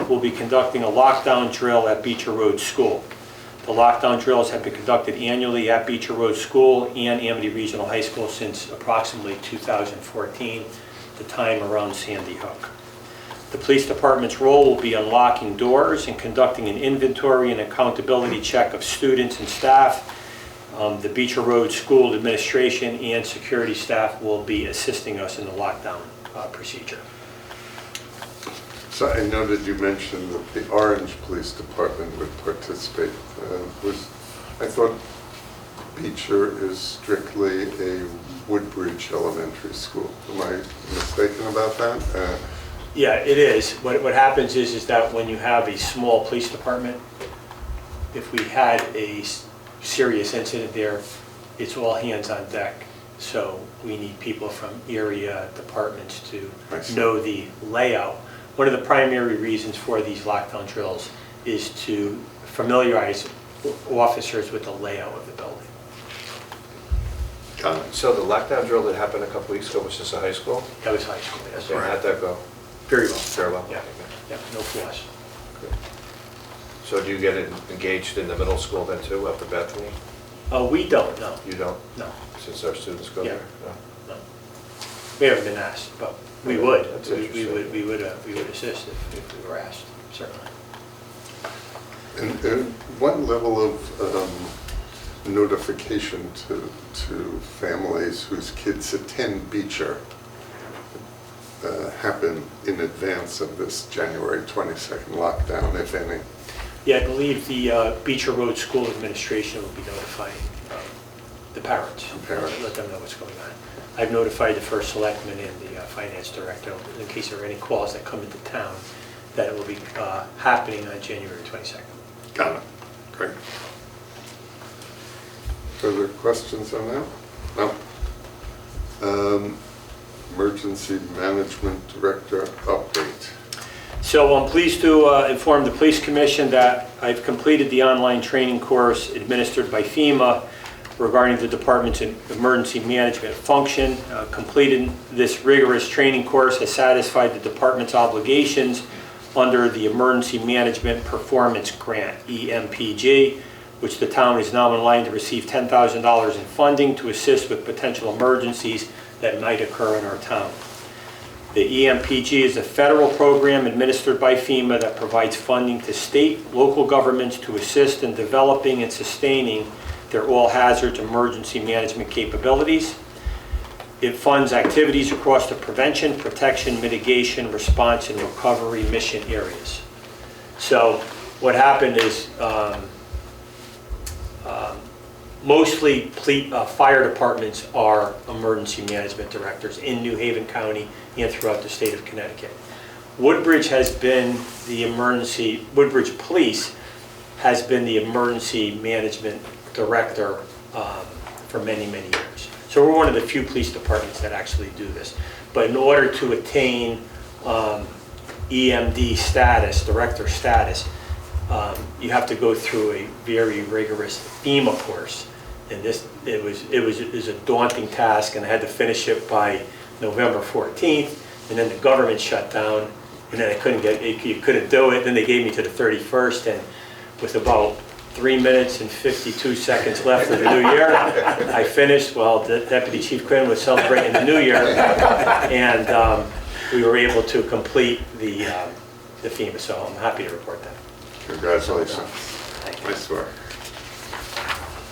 will be conducting a lockdown drill at Beecher Road School. The lockdown drills have been conducted annually at Beecher Road School and Amity Regional High School since approximately 2014, the time around Sandy Hook. The police department's role will be unlocking doors and conducting an inventory and accountability check of students and staff. The Beecher Road School administration and security staff will be assisting us in the lockdown procedure. So I noted you mentioned that the Orange Police Department would participate. I thought Beecher is strictly a Woodbridge Elementary School. Am I mistaken about that? Yeah, it is. What happens is that when you have a small police department, if we had a serious incident there, it's all hands on deck. So we need people from area departments to know the layout. One of the primary reasons for these lockdown drills is to familiarize officers with the layout of the building. Got it. So the lockdown drill that happened a couple weeks ago, was this a high school? That was high school, yes. And how'd that go? Very well. Very well? Yeah, yeah, no flaws. So do you get engaged in the middle school then too, up at Bethany? We don't, no. You don't, No, since our students go Yeah. there? No? no. We haven't been asked, but we would. That's We interesting. would assist if we were asked, certainly. And what level of notification to families whose kids attend Beecher happen in advance of this January 22nd lockdown, if any? Yeah, I believe the Beecher Road School Administration will be notifying the parents. Let them know what's going on. I've notified the first selectman and the finance director in case there are any calls that come into town that it will be happening on January 22nd. Got it. Great. Further questions on that? No? Emergency Management Director update. So I'm pleased to inform the Police Commission that I've completed the online training course administered by FEMA regarding the department's emergency management function. Completing this rigorous training course has satisfied the department's obligations under the Emergency Management Performance Grant, EMPG, which the town is now in line to receive $10,000 in funding to assist with potential emergencies that might occur in our town. The EMPG is a federal program administered by FEMA that provides funding to state, local governments to assist in developing and sustaining their all-hazards emergency management capabilities. It funds activities across the prevention, protection, mitigation, response, and recovery mission areas. So what happened is mostly fire departments are emergency management directors in New Haven County and throughout the state of Connecticut. Woodbridge Police has been the emergency management director for many, many years. So we're one of the few police departments that actually do this. But in order to attain EMD status, director status, you have to go through a very rigorous FEMA course. And it was a daunting task, and I had to finish it by November 14th, and then the government shut down, and then you couldn't do it. Then they gave me to the 31st, and with about 3 minutes and 52 seconds left of the new year, I finished while Deputy Chief Quinn was celebrating the new year, and we were able to complete the FEMA, so I'm happy to report that. Congratulations. Nice work.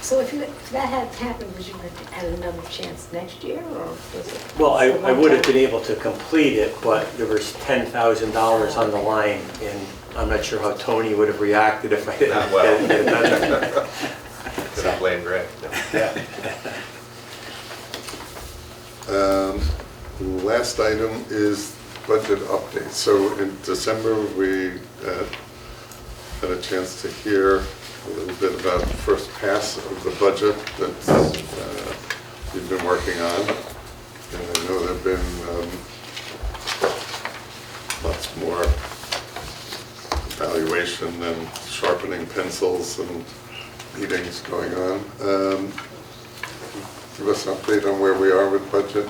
So if that hadn't happened, would you have had another chance next year, or was it? Well, I would have been able to complete it, but there was $10,000 on the line, and I'm not sure how Tony would have reacted if I didn't Not well. get it done. Could have blamed Greg. No. Yeah. Last item is budget update. So in December, we had a chance to hear a little bit about the first pass of the budget that you've been working on. And I know there have been lots more evaluation and sharpening pencils and meetings going on. Give us an update on where we are with budget.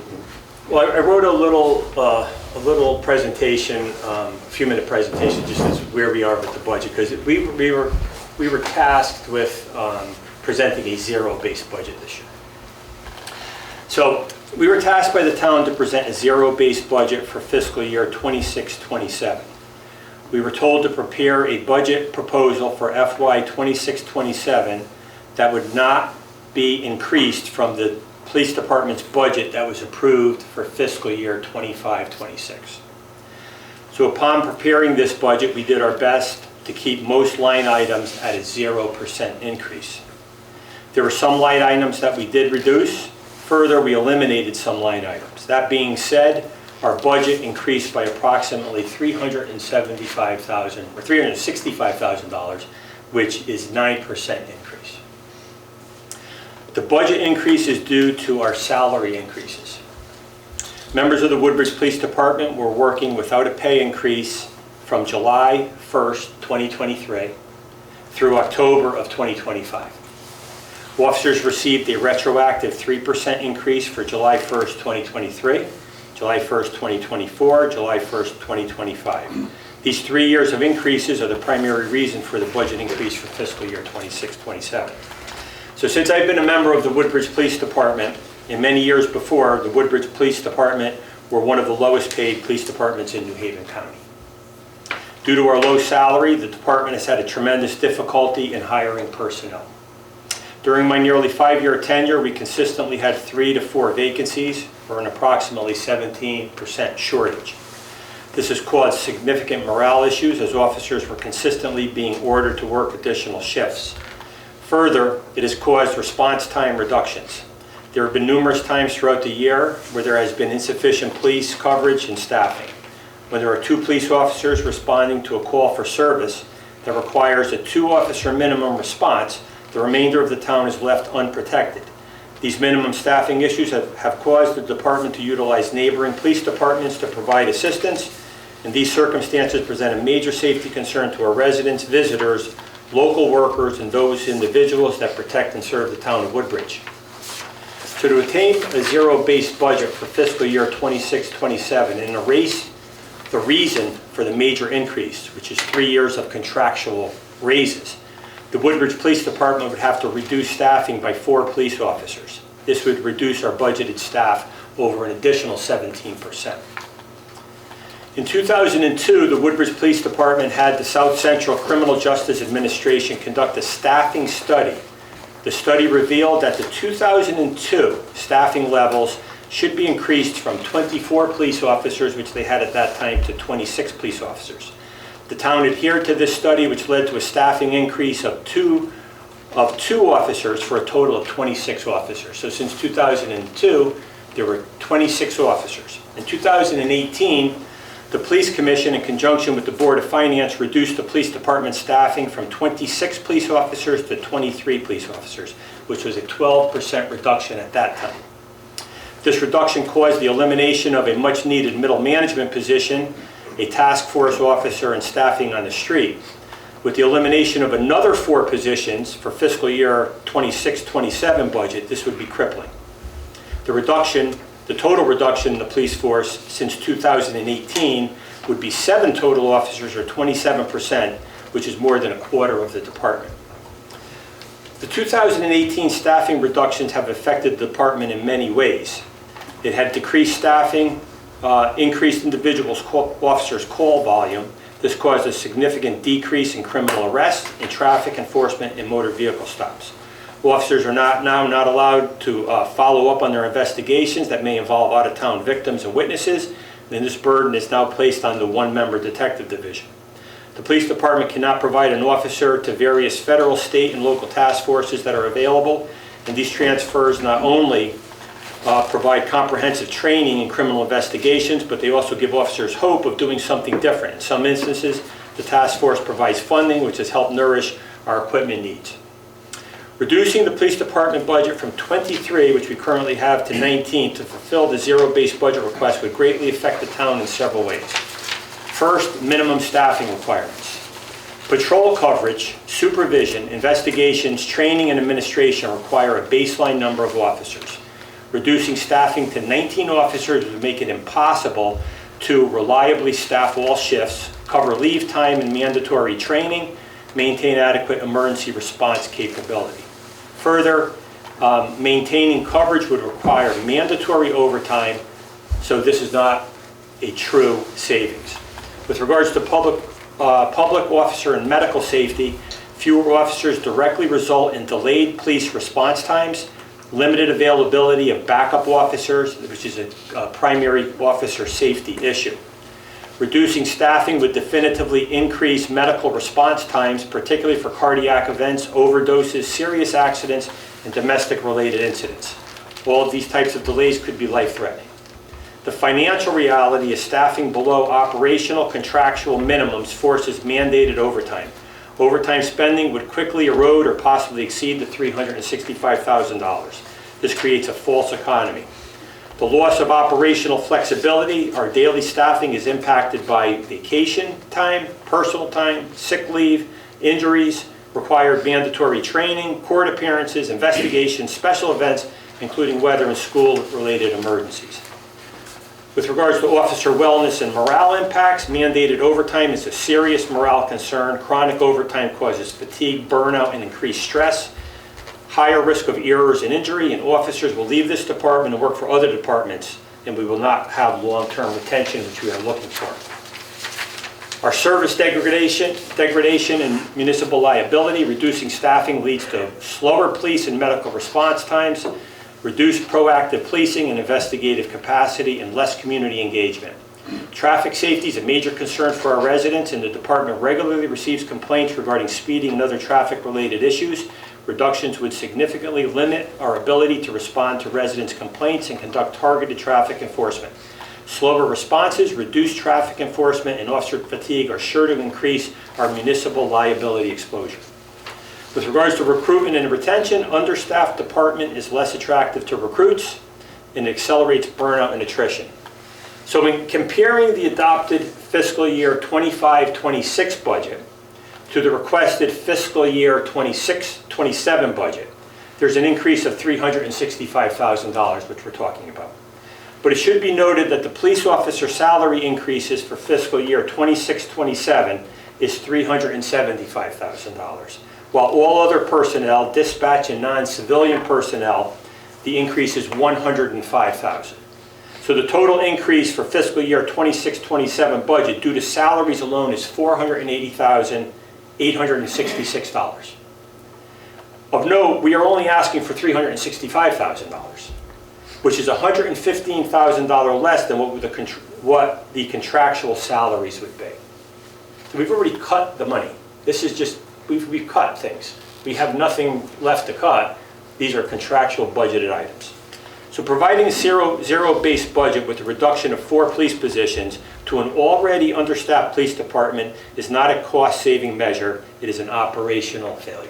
Well, I wrote a little presentation, a few-minute presentation, just as where we are with the budget, because we were tasked with presenting a zero-based budget this year. So we were tasked by the town to present a zero-based budget for fiscal year 26-27. We were told to prepare a budget proposal for FY 26-27 that would not be increased from the police department's budget that was approved for fiscal year 25-26. So upon preparing this budget, we did our best to keep most line items at a 0% increase. There were some line items that we did reduce. Further, we eliminated some line items. That being said, our budget increased by approximately $375,000 or $365,000, which is 9% increase. The budget increase is due to our salary increases. Members of the Woodbridge Police Department were working without a pay increase from July 1st, 2023 through October of 2025. Officers received a retroactive 3% increase for July 1st, 2023, July 1st, 2024, July 1st, 2025. These 3 years of increases are the primary reason for the budget increase for fiscal year 26-27. So since I've been a member of the Woodbridge Police Department, and many years before, the Woodbridge Police Department were one of the lowest paid police departments in New Haven County. Due to our low salary, the department has had a tremendous difficulty in hiring personnel. During my nearly 5-year tenure, we consistently had 3 to 4 vacancies for an approximately 17% shortage. This has caused significant morale issues as officers were consistently being ordered to work additional shifts. Further, it has caused response time reductions. There have been numerous times throughout the year where there has been insufficient police coverage and staffing. When there are 2 police officers responding to a call for service that requires a 2-officer minimum response, the remainder of the town is left unprotected. These minimum staffing issues have caused the department to utilize neighboring police departments to provide assistance, and these circumstances present a major safety concern to our residents, visitors, local workers, and those individuals that protect and serve the town of Woodbridge. So to attain a zero-based budget for fiscal year 26-27 and erase the reason for the major increase, which is 3 years of contractual raises, the Woodbridge Police Department would have to reduce staffing by 4 police officers. This would reduce our budgeted staff over an additional 17%. In 2002, the Woodbridge Police Department had the South Central Criminal Justice Administration conduct a staffing study. The study revealed that the 2002 staffing levels should be increased from 24 police officers, which they had at that time, to 26 police officers. The town adhered to this study, which led to a staffing increase of 2 of 2 officers for a total of 26 officers. So since 2002, there were 26 officers. In 2018, the Police Commission, in conjunction with the Board of Finance, reduced the police department staffing from 26 police officers to 23 police officers, which was a 12% reduction at that time. This reduction caused the elimination of a much-needed middle management position, a task force officer, and staffing on the street. With the elimination of another 4 positions for fiscal year 26-27 budget, this would be crippling. The total reduction in the police force since 2018 would be 7 total officers, or 27%, which is more than a quarter of the department. The 2018 staffing reductions have affected the department in many ways. It had decreased staffing, increased officers' call volume. This caused a significant decrease in criminal arrests, in traffic enforcement, and motor vehicle stops. Officers are now not allowed to follow up on their investigations that may involve out-of-town victims and witnesses, and this burden is now placed on the 1-member detective division. The police department cannot provide an officer to various federal, state, and local task forces that are available, and these transfers not only provide comprehensive training in criminal investigations, but they also give officers hope of doing something different. In some instances, the task force provides funding, which has helped nourish our equipment needs. Reducing the police department budget from 23, which we currently have, to 19 to fulfill the zero-based budget request would greatly affect the town in several ways. First, minimum staffing requirements. Patrol coverage, supervision, investigations, training, and administration require a baseline number of officers. Reducing staffing to 19 officers would make it impossible to reliably staff all shifts, cover leave time and mandatory training, maintain adequate emergency response capability. Further, maintaining coverage would require mandatory overtime, so this is not a true savings. With regards to public officer and medical safety, fewer officers directly result in delayed police response times, limited availability of backup officers, which is a primary officer safety issue. Reducing staffing would definitively increase medical response times, particularly for cardiac events, overdoses, serious accidents, and domestic-related incidents. All of these types of delays could be life-threatening. The financial reality is staffing below operational contractual minimums forces mandated overtime. Overtime spending would quickly erode or possibly exceed the $365,000. This creates a false economy. The loss of operational flexibility, our daily staffing is impacted by vacation time, personal time, sick leave, injuries, required mandatory training, court appearances, investigations, special events, including weather and school-related emergencies. With regards to officer wellness and morale impacts, mandated overtime is a serious morale concern. Chronic overtime causes fatigue, burnout, and increased stress. Higher risk of errors and injury, and officers will leave this department and work for other departments, and we will not have long-term retention, which we are looking for. Our service degradation and municipal liability, reducing staffing leads to slower police and medical response times, reduced proactive policing and investigative capacity, and less community engagement. Traffic safety is a major concern for our residents, and the department regularly receives complaints regarding speeding and other traffic-related issues. Reductions would significantly limit our ability to respond to residents' complaints and conduct targeted traffic enforcement. Slower responses, reduced traffic enforcement, and officer fatigue are sure to increase our municipal liability exposure. With regards to recruitment and retention, understaffed department is less attractive to recruits and accelerates burnout and attrition. So when comparing the adopted fiscal year 25-26 budget to the requested fiscal year 26-27 budget, there's an increase of $365,000, which we're talking about. But it should be noted that the police officer salary increases for fiscal year 26-27 is $375,000. While all other personnel, dispatch and non-civilian personnel, the increase is $105,000. So the total increase for fiscal year 26-27 budget due to salaries alone is $480,866. Of note, we are only asking for $365,000, which is $115,000 less than what the contractual salaries would be. So we've already cut the money. This is just, we've cut things. we have nothing left to cut. These are contractual budgeted items. So providing a zero-based budget with a reduction of 4 police positions to an already understaffed police department is not a cost-saving measure, it is an operational failure.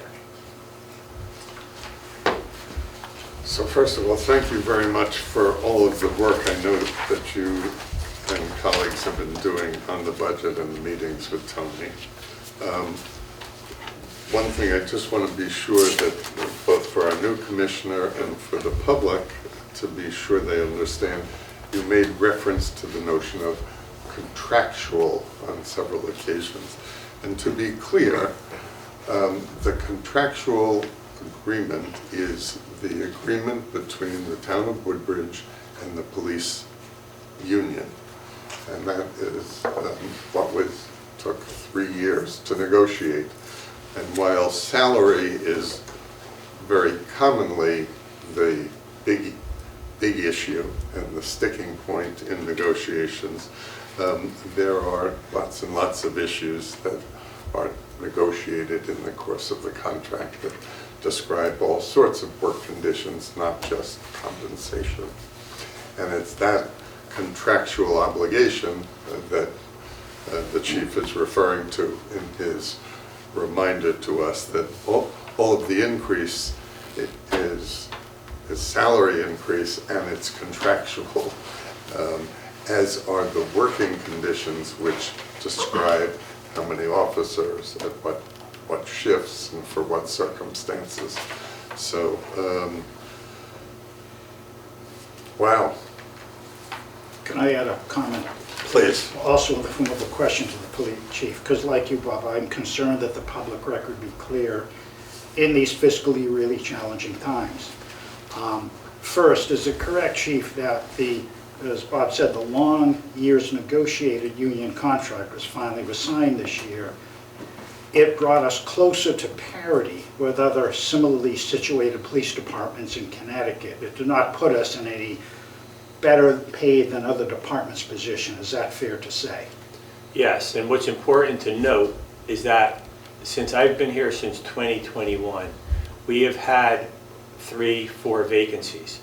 So first of all, thank you very much for all of the work I know that you and colleagues have been doing on the budget and the meetings with Tony. One thing I just want to be sure that both for our new commissioner and for the public, to be sure they understand, you made reference to the notion of contractual on several occasions. And to be clear, the contractual agreement is the agreement between the town of Woodbridge and the police union. And that is what took 3 years to negotiate. And while salary is very commonly the big issue and the sticking point in negotiations, there are lots and lots of issues that are negotiated in the course of the contract that describe all sorts of work conditions, not just compensation. And it's that contractual obligation that the chief is referring to in his reminder to us, that all of the increase is salary increase and it's contractual, as are the working conditions which describe how many officers at what shifts and for what circumstances. So, wow. Can I add a comment? Please. Also in the form of a question to the police chief, because like you, Bob, I'm concerned that the public record be clear in these fiscally really challenging times. First, is it correct, Chief, that as Bob said, the long years negotiated union contract was signed this year? It brought us closer to parity with other similarly situated police departments in Connecticut. It did not put us in any better paid than other departments' position. Is that fair to say? Yes, and what's important to note is that since I've been here since 2021, we have had 3-4 vacancies.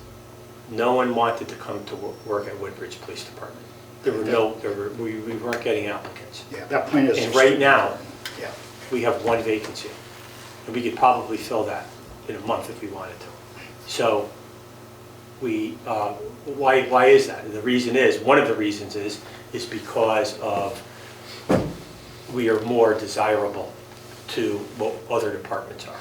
No one wanted to come to work at Woodbridge Police Department. We weren't getting applicants. Yeah, that point is. And right now, yeah, we have 1 vacancy. And we could probably fill that in a month if we wanted to. So why is that? And the reason is, one of the reasons is because of we are more desirable to what other departments are.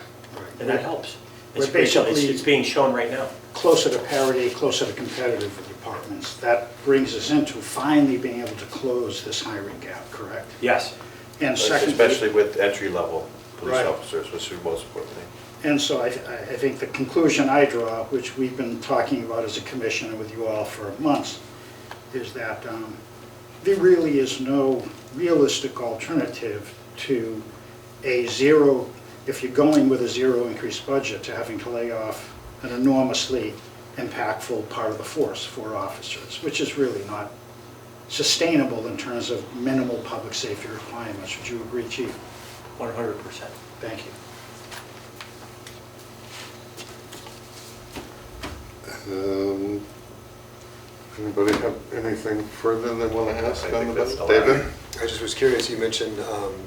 And that helps. It's being shown right now. Closer to parity, closer to competitive with departments. That brings us into finally being able to close this hiring gap, correct? Yes. And secondly, Especially with entry-level police Right. officers, which is the most important thing. and so I think the conclusion I draw, which we've been talking about as a commissioner with you all for months, is that there really is no realistic alternative to a zero, if you're going with a zero increased budget, to having to lay off an enormously impactful part of the force, 4 officers, which is really not sustainable in terms of minimal public safety requirements. Would you agree, Chief? 100%. Thank you. Anybody have anything further they want to ask I on think the that's budget? the David? I just was curious, you mentioned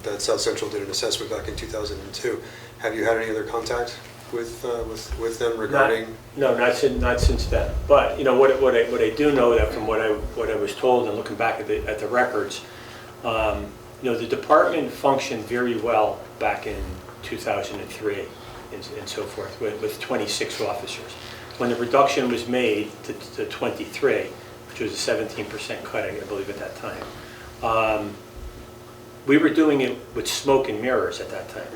that South Central did an assessment back in 2002. Have you had any other contact with them regarding? Not since then. But you know what I do know, that from what I was told and looking back at the records, the department functioned very well back in 2003 and so forth with 26 officers. When the reduction was made to 23, which was a 17% cut, I believe, at that time, we were doing it with smoke and mirrors at that time.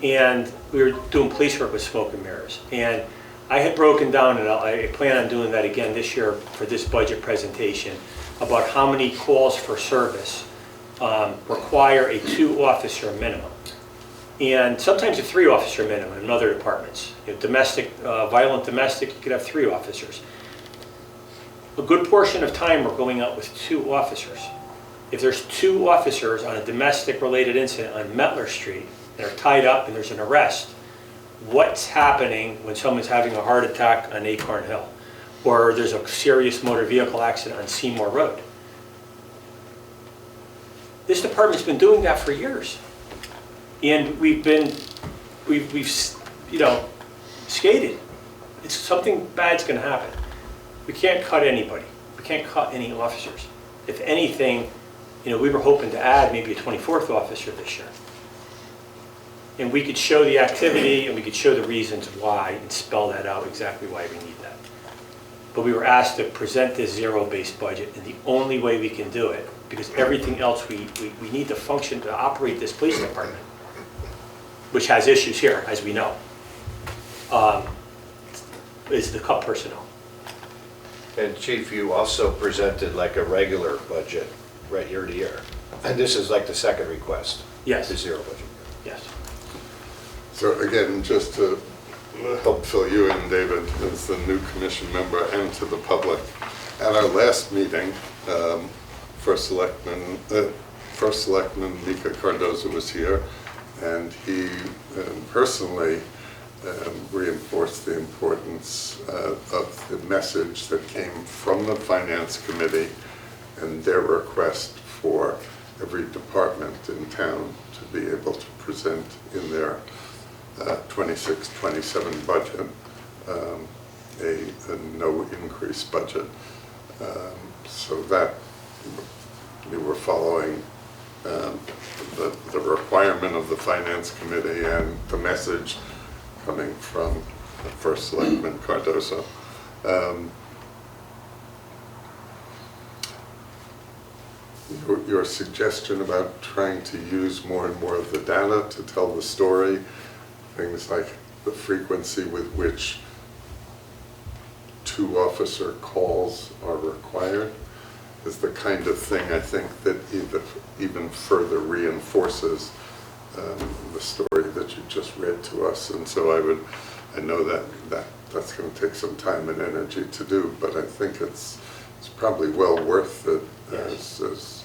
And we were doing police work with smoke and mirrors. And I had broken down, and I plan on doing that again this year for this budget presentation, about how many calls for service require a 2-officer minimum. And sometimes a 3-officer minimum in other departments. Domestic, violent domestic, you could have 3 officers. A good portion of time we're going out with 2 officers. If there's 2 officers on a domestic related incident on Metler Street, they're tied up and there's an arrest, what's happening when someone's having a heart attack on Acorn Hill, or there's a serious motor vehicle accident on Seymour Road. This department's been doing that for years. And we've you know, skated. It's something bad's gonna happen. We can't cut anybody. We can't cut any officers. If anything, you know, we were hoping to add maybe a 24th officer this year. And we could show the activity and we could show the reasons why and spell that out exactly why we need that. But we were asked to present this zero-based budget, and the only way we can do it, because everything else we need to function to operate this police department, which has issues here, as we know, is the cut personnel. And Chief, you also presented like a regular budget, right, year to year. And this is like the second request? Yes. The zero budget. Yes. So again, just to help fill you in, David, as the new commission member, and to the public, at our last meeting, First Selectman Mika Cardoza was here, and he personally reinforced the importance of the message that came from the Finance Committee and their request for every department in town to be able to present in their 26-27 budget a no increase budget. So that we were following the requirement of the Finance Committee and the message coming from the First Selectman Cardoza. Your suggestion about trying to use more and more of the data to tell the story, things like the frequency with which 2 officer calls are required, is the kind of thing I think that even further reinforces the story that you just read to us. And so I know that's going to take some time and energy to do, but I think it's probably well worth it. Yes. as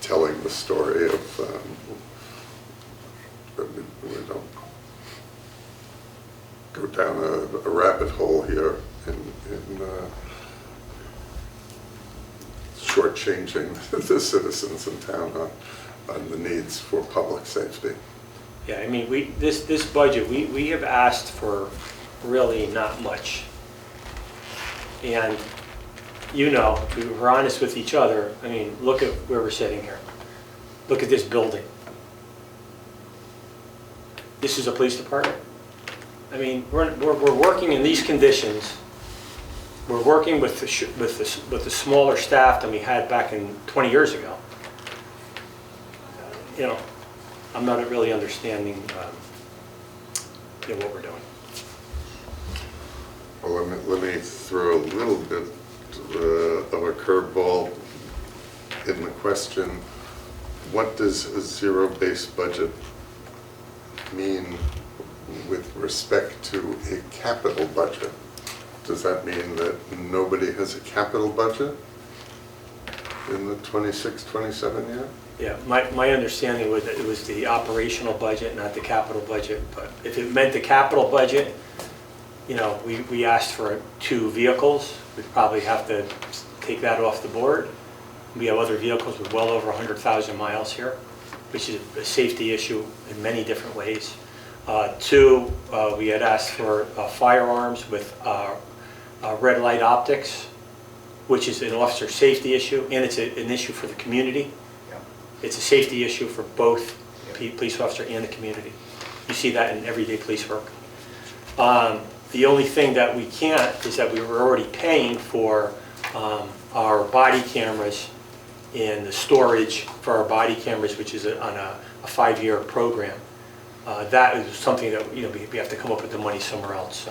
telling the story of we don't go down a rabbit hole here in shortchanging the citizens in town on the needs for public safety. Yeah, I mean, this budget, we have asked for really not much. And, you know, if we were honest with each other, I mean, look at where we're sitting here. Look at this building. This is a police department. I mean, we're working in these conditions. We're working with the smaller staff than we had back in 20 years ago. You know, I'm not really understanding you know, what we're doing. Well, let me throw a little bit of a curveball in the question. What does a zero-based budget mean with respect to a capital budget? Does that mean that nobody has a capital budget in the 26-27 year? Yeah, my understanding was that it was the operational budget, not the capital budget. But if it meant the capital budget, you know, we asked for 2 vehicles. We'd probably have to take that off the board. We have other vehicles with well over 100,000 miles here, which is a safety issue in many different ways. 2, we had asked for firearms with red light optics, which is an officer safety issue, and it's an issue for the community. It's a safety issue for both police officer and the community. You see that in everyday police work. The only thing that we can't is that we were already paying for our body cameras and the storage for our body cameras, which is on a 5-year program. That is something that, you know, we have to come up with the money somewhere else.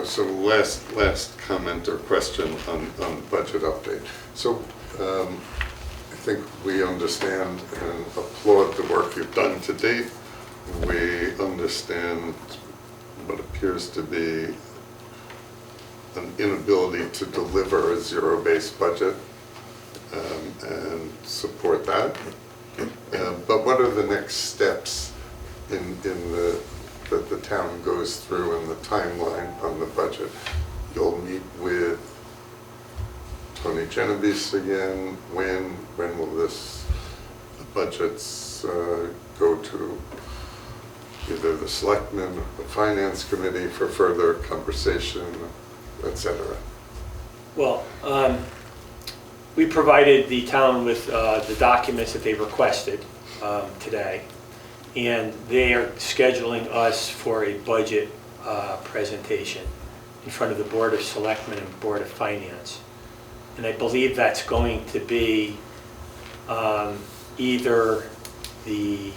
So last comment or question on budget update. So I think we understand and applaud the work you've done to date. We understand what appears to be an inability to deliver a zero-based budget and support that. But what are the next steps in that the town goes through in the timeline on the budget? You'll meet with Tony Genovese again. When will the budgets go to either the selectmen or the finance committee for further conversation, etc.? Well, we provided the town with the documents that they requested today, and they are scheduling us for a budget presentation in front of the Board of Selectmen and Board of Finance. And I believe that's going to be either the,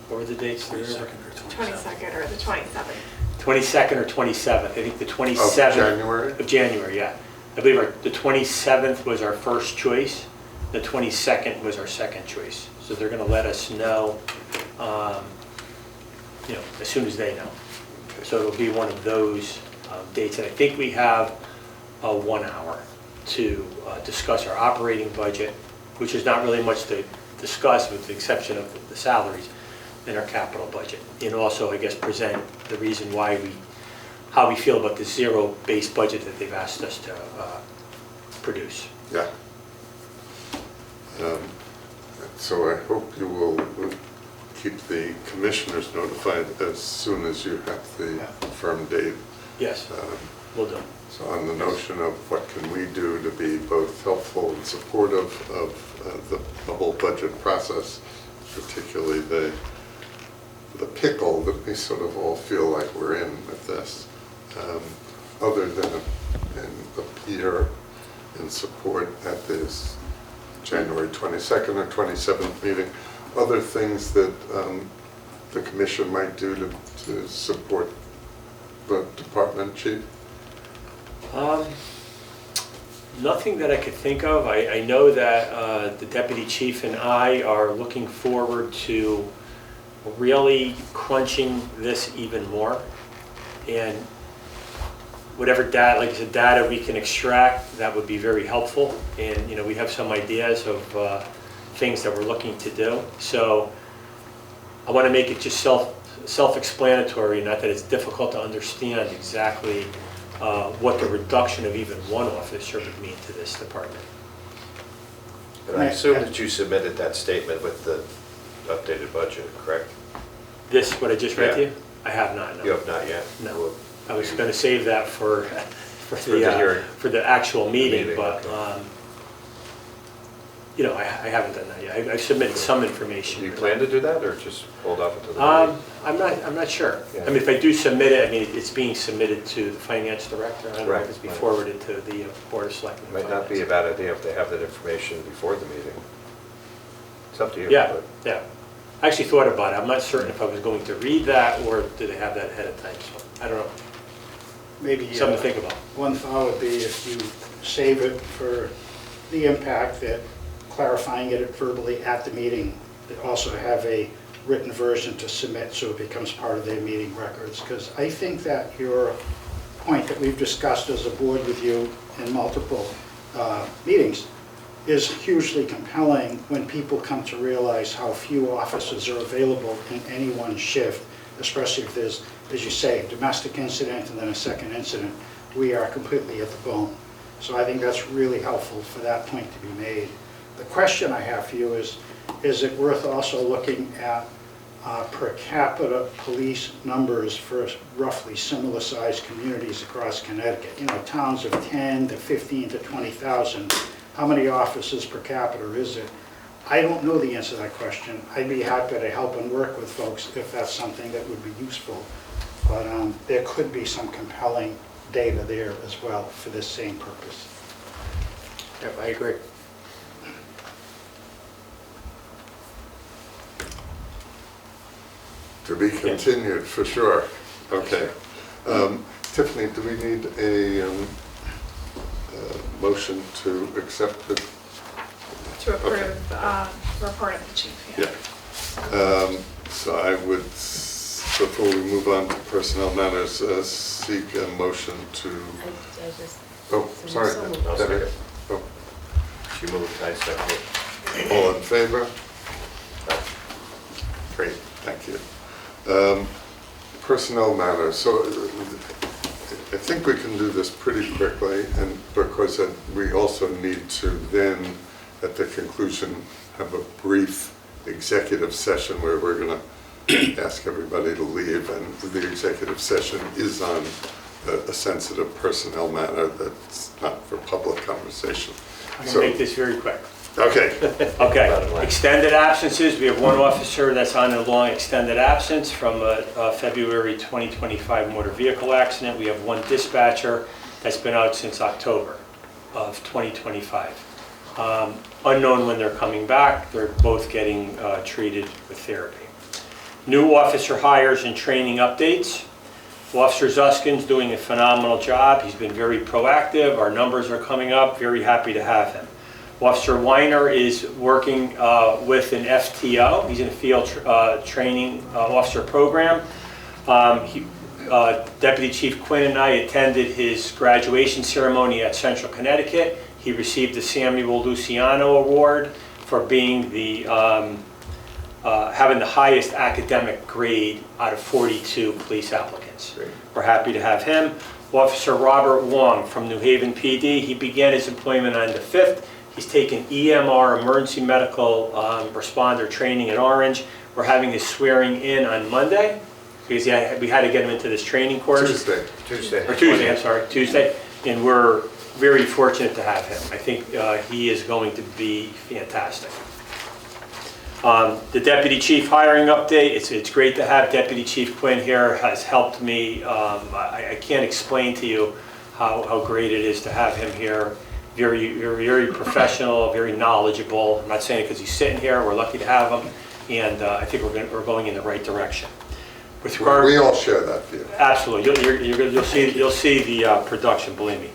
what were the dates? 22nd or the 27th. 22nd or 27th. I think the 27th. Of January? Of January, yeah. I believe the 27th was our first choice. The 22nd was our second choice. So they're going to let us know, as soon as they know. So it'll be one of those dates. And I think we have 1 hour to discuss our operating budget, which is not really much to discuss with the exception of the salaries, and our capital budget. And also, I guess, present the reason why how we feel about the zero-based budget that they've asked us to produce. Yeah. So I hope you will keep the commissioners notified as soon as you have the firm date. Yes, will do. So on the notion of what can we do to be both helpful and supportive of the whole budget process, particularly the pickle that we sort of all feel like we're in with this, other than appear in support at this January 22nd or 27th meeting, other things that the commission might do to support the department chief? Nothing that I could think of. I know that the deputy chief and I are looking forward to really crunching this even more, and whatever data, like I said, data we can extract, that would be very helpful. And we have some ideas of things that we're looking to do. So I want to make it just self-explanatory, not that it's difficult to understand exactly what the reduction of even one officer would mean to this department. And I assume that you submitted that statement with the updated budget, correct? This, what I just read to Yeah. you? I have not, no. You have not yet? No. Well, I was going to save that for the hearing. for the actual meeting, meeting, but okay. I haven't done that yet. I've submitted some information. Do you plan to do that, or just hold off until the meeting? I'm not sure. Yeah. I mean, if I do submit it, I mean, it's being submitted to the finance director. I don't know Right, if it's be right. forwarded to the Board of Selectmen. Might not be a bad idea if they have that information before the meeting. It's up to you. Yeah, but- yeah. I actually thought about it. I'm not certain if I was going to read that or do they have that ahead of time, so I don't know. Maybe Something to think about. one thought would be if you save it for the impact, that clarifying it verbally at the meeting, that also have a written version to submit so it becomes part of their meeting records. Because I think that your point that we've discussed as a board with you in multiple meetings is hugely compelling when people come to realize how few officers are available in any one shift, especially if there's, as you say, a domestic incident and then a second incident. We are completely at the bone. So I think that's really helpful for that point to be made. The question I have for you is it worth also looking at per capita police numbers for roughly similar sized communities across Connecticut? Towns of 10 to 15 to 20,000. How many officers per capita is it? I don't know the answer to that question. I'd be happy to help and work with folks if that's something that would be useful. But there could be some compelling data there as well for this same purpose. Yep, I agree. To be continued, for sure. Okay. Tiffany, do we need a motion to accept the? To approve report of the chief, yeah. Yeah. So I would, before we move on to personnel matters, seek a motion to, I just, oh, sorry. So moved. I'll second. Oh, She moved, I seconded. all in favor? Aye. Thank you. Personnel matters. So I think we can do this pretty quickly, and because we also need to then, at the conclusion, have a brief executive session where we're going to ask everybody to leave, and the executive session is on a sensitive personnel matter that's not for public conversation. I'm going to make this very quick. Okay. Okay, extended absences, we have one officer that's on a long extended absence from a February 2025 motor vehicle accident. We have one dispatcher that's been out since October of 2025. Unknown when they're coming back, they're both getting treated with therapy. New officer hires and training updates. Officer Zuskin's doing a phenomenal job. He's been very proactive, our numbers are coming up, very happy to have him. Officer Weiner is working with an FTO. He's in a field training officer program. Deputy Chief Quinn and I attended his graduation ceremony at Central Connecticut. He received the Samuel Luciano Award for being the having the highest academic grade out of 42 police applicants. Great. We're happy to have him. Officer Robert Wong from New Haven PD. He began his employment on the 5th. He's taken EMR, emergency medical responder training at Orange. We're having his swearing in on Monday because we had to get him into this training course. Tuesday. And we're very fortunate to have him. I think he is going to be fantastic. The Deputy Chief hiring update, it's great to have Deputy Chief Quinn here, has helped me. I can't explain to you how great it is to have him here. Very professional, very knowledgeable. I'm not saying it because he's sitting here, we're lucky to have him, and I think we're going in the right direction. With regard, We all share that view. absolutely, you'll see the production, believe me.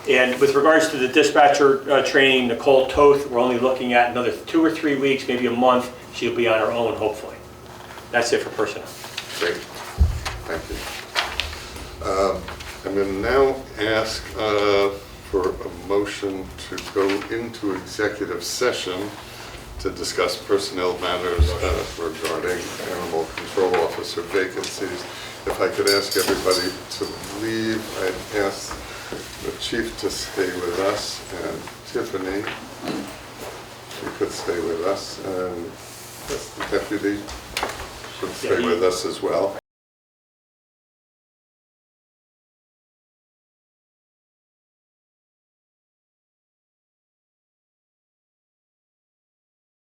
And with regards to the dispatcher training, Nicole Toth, we're only looking at another 2 or 3 weeks, maybe a month. She'll be on her own, hopefully. That's it for personnel. Great. Thank you. I'm going to now ask for a motion to go into executive session to discuss personnel matters regarding animal control officer vacancies. If I could ask everybody to leave, I'd ask the chief to stay with us, and Tiffany, she could stay with us, and the deputy should stay with us as well.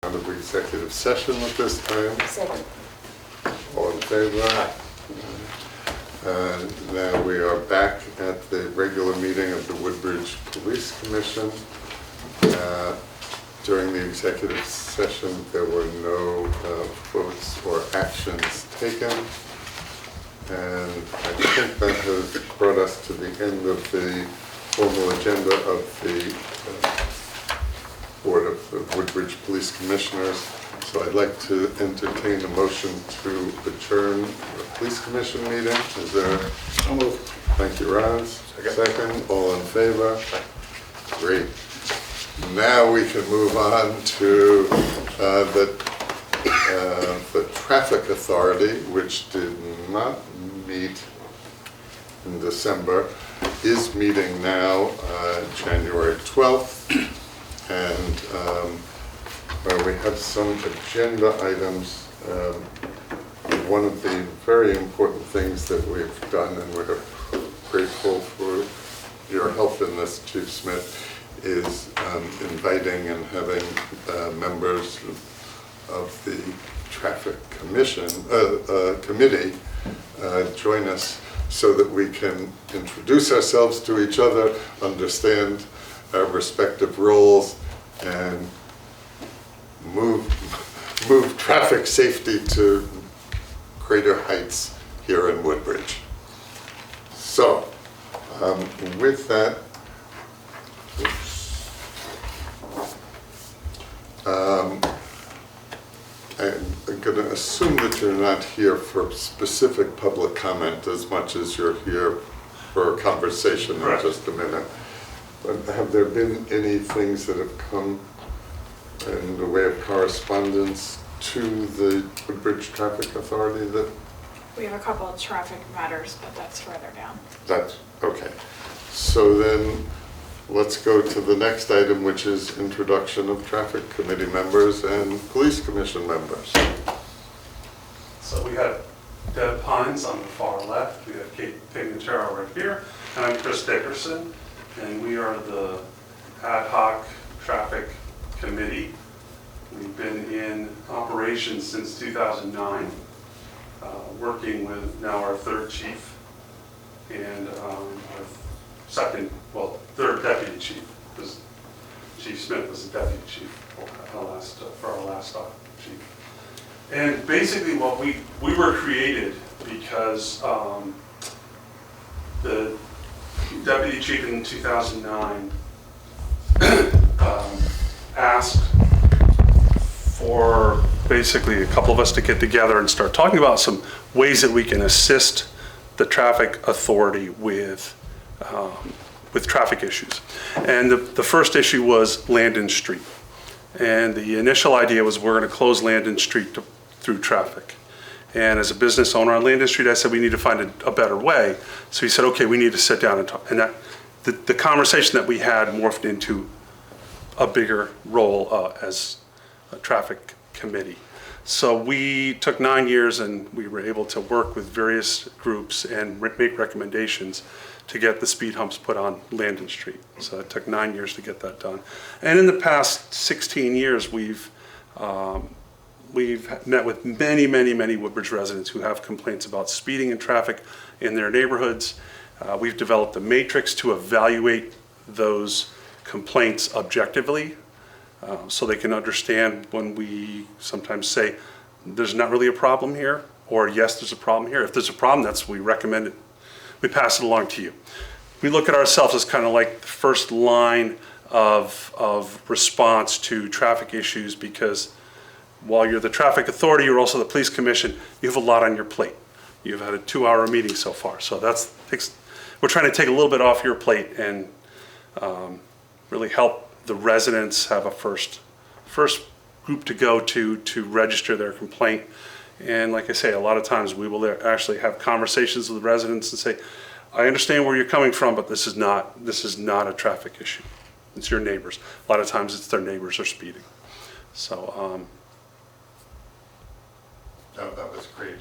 Out of executive session at this time. Second. All in favor? Now we are back at the regular meeting of the Woodbridge Police Commission. During the executive session, there were no votes or actions taken. And I think that has brought us to the end of the formal agenda of the Board of the Woodbridge Police Commissioners. So I'd like to entertain a motion to adjourn the Police Commission meeting. Is there? So moved. Thank you, Raz. Second. All in favor? Great. Now we can move on to the Traffic Authority, which did not meet in December, is meeting now, January 12th. And we have some agenda items. One of the very important things that we've done, and we're grateful for your help in this, Chief Smith, is inviting and having members of the Traffic Commission Committee join us so that we can introduce ourselves to each other, understand our respective roles, and move traffic safety to greater heights here in Woodbridge. So, with that, I'm going to assume that you're not here for specific public comment as much as you're here for a conversation in just a minute. But have there been any things that have come in the way of correspondence to the Woodbridge Traffic Authority that, We have a couple of traffic matters, but that's further down. that's, okay. So then, let's go to the next item, which is introduction of traffic committee members and police commission members. So we have Deb Pines on the far left, we have Kate Pignataro right here, and I'm Chris Dickerson, and we are the ad hoc traffic committee. We've been in operation since 2009, working with now our third chief and our third deputy chief, because Chief Smith was the deputy chief for our last chief. And basically what we were created because the deputy chief in 2009 asked for basically a couple of us to get together and start talking about some ways that we can assist the traffic authority with traffic issues. And the first issue was Landon Street. And the initial idea was we're going to close Landon Street through traffic. And as a business owner on Landon Street, I said we need to find a better way. So he said, okay, we need to sit down and talk. And the conversation that we had morphed into a bigger role as a traffic committee. So we took 9 years and we were able to work with various groups and make recommendations to get the speed humps put on Landon Street. So it took 9 years to get that done. And in the past 16 years, we've met with many Woodbridge residents who have complaints about speeding and traffic in their neighborhoods. We've developed a matrix to evaluate those complaints objectively, so they can understand when we sometimes say, there's not really a problem here, or yes, there's a problem here. If there's a problem, we recommend it. We pass it along to you. We look at ourselves as kind of like the first line of response to traffic issues, because while you're the traffic authority, you're also the police commission, you have a lot on your plate. You've had a 2-hour meeting so far, so we're trying to take a little bit off your plate and really help the residents have a first group to go to register their complaint. And like I say, a lot of times we will actually have conversations with the residents and say, I understand where you're coming from, but this is not a traffic issue. It's your neighbors. A lot of times it's their neighbors are speeding. So that was great.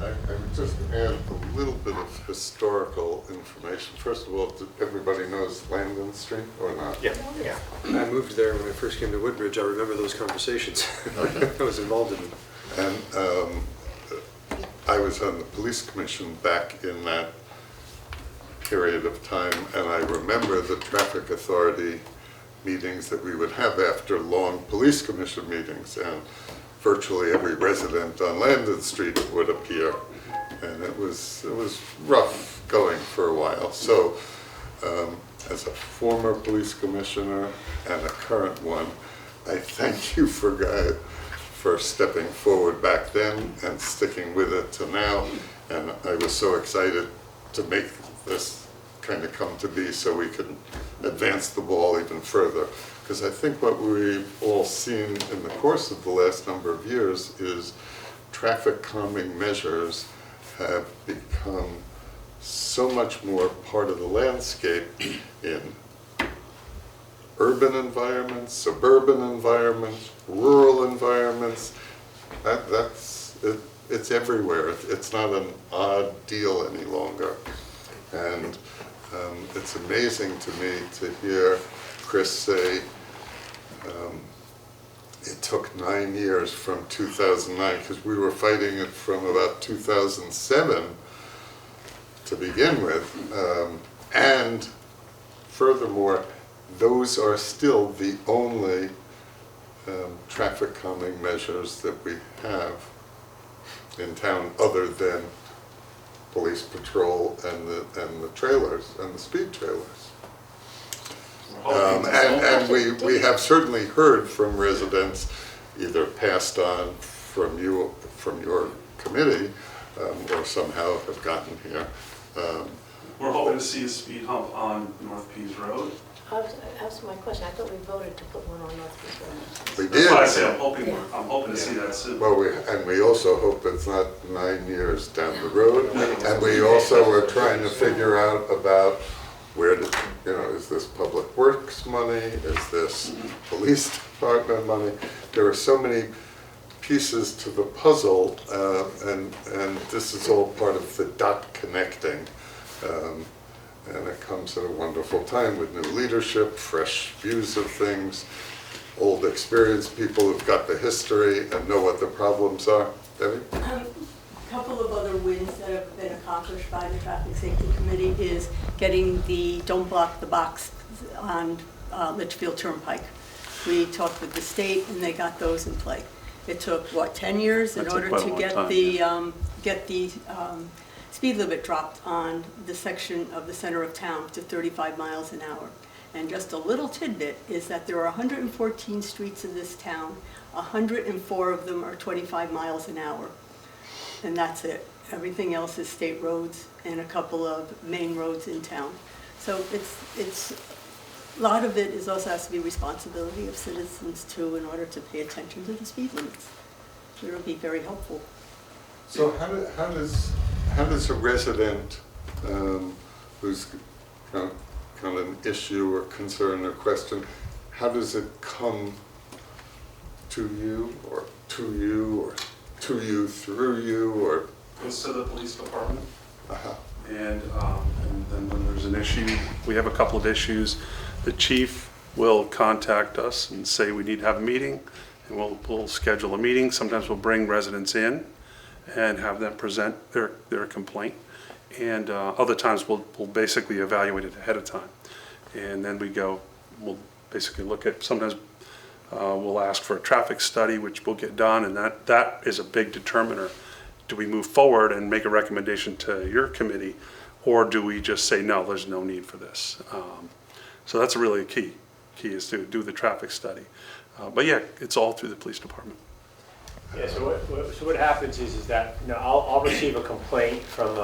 I would just add a little bit of historical information. First of all, everybody knows Landon Street or not? Yeah. I moved there when I first came to Woodbridge. I remember those conversations. I was involved in them. And I was on the police commission back in that period of time, and I remember the traffic authority meetings that we would have after long police commission meetings, and virtually every resident on Landon Street would appear, and it was rough going for a while. So as a former police commissioner and a current one, I thank you for stepping forward back then and sticking with it to now. And I was so excited to make this kind of come to be so we can advance the ball even further. Because I think what we've all seen in the course of the last number of years is traffic calming measures have become so much more part of the landscape in urban environments, suburban environments, rural environments. It's everywhere. It's not an odd deal any longer. And it's amazing to me to hear Chris say it took 9 years from 2009, because we were fighting it from about 2007 to begin with. And furthermore, those are still the only traffic calming measures that we have in town, other than police patrol and the trailers and the speed trailers. And we have certainly heard from residents, either passed on from your committee or somehow have gotten here. We're hoping to see a speed hump on North Pease Road. That's my question. I thought we voted to put one on North Beach Road. We That's why I did. say I'm hoping to see that soon. Well, we also hope it's not 9 years down the road. And we also are trying to figure out about where, is this public works money? Is this police department money? There are so many pieces to the puzzle, and this is all part of the dot connecting. And it comes at a wonderful time with new leadership, fresh views of things, old experienced people who've got the history and know what the problems are. Debbie? A couple of other wins that have been accomplished by the Traffic Safety Committee is getting the Don't Block the Box on Litchfield Turnpike. We talked with the state and they got those in play. It took, 10 years in That took order quite a to long get the speed limit dropped on the section of the center of town to 35 miles an hour. And just a little tidbit is that there are 114 streets in this town, 104 of them are 25 miles an hour. And that's it. Everything else is state roads and a couple of main roads in town. So it's a lot of it also has to be responsibility of citizens too, in order to pay attention to the speed limits. It'll be very helpful. So how does a resident who's got an issue or concern or question, how does it come to you or to you through you or? Goes to the police department. Uh-huh. And then when there's an issue, we have a couple of issues, the chief will contact us and say we need to have a meeting, and we'll schedule a meeting. Sometimes we'll bring residents in and have them present their complaint. And other times we'll basically evaluate it ahead of time. And then we'll basically look at, sometimes we'll ask for a traffic study, which will get done, and that is a big determiner. Do we move forward and make a recommendation to your committee, or do we just say, no, there's no need for this? So that's really a key is to do the traffic study. But yeah, it's all through the police department. Yeah, so what happens is that, I'll receive a complaint from,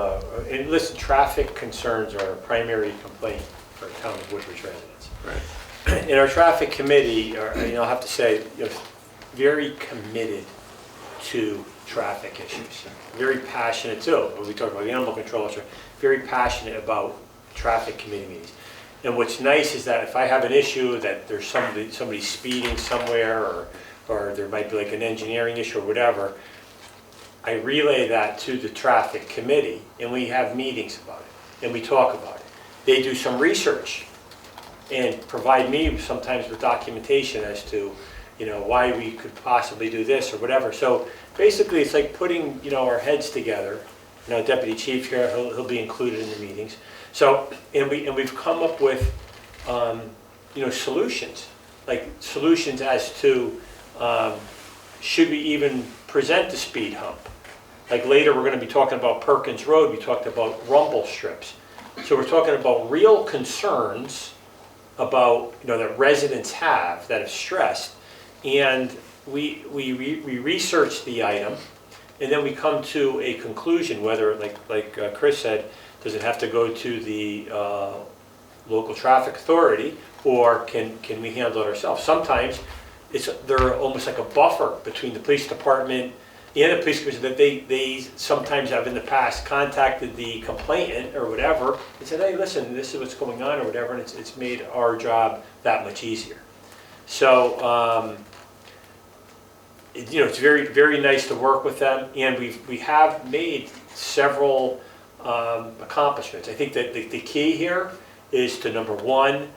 and listen, traffic concerns are a primary complaint for town of Woodbridge residents. Right. And our traffic committee, I'll have to say, very committed to traffic issues. Very passionate too. When we talk about the animal control officer, very passionate about traffic committee meetings. And what's nice is that if I have an issue that there's somebody speeding somewhere, or there might be like an engineering issue or whatever, I relay that to the traffic committee and we have meetings about it and we talk about it. They do some research and provide me sometimes with documentation as to, why we could possibly do this or whatever. So basically it's like putting, our heads together. Deputy Chief here, he'll be included in the meetings. So, and we've come up with, solutions, like solutions as to, should we even present the speed hump? Like later we're going to be talking about Perkins Road, we talked about rumble strips. So we're talking about real concerns about, that residents have that have stressed. And we research the item and then we come to a conclusion, whether, like Chris said, does it have to go to the local traffic authority, or can we handle it ourselves? Sometimes they're almost like a buffer between the police department and the police commission, that they sometimes have in the past contacted the complainant or whatever and said, hey, listen, this is what's going on or whatever, and it's made our job that much easier. So, it's very, very nice to work with them, and we have made several accomplishments. I think that the key here is to, number one,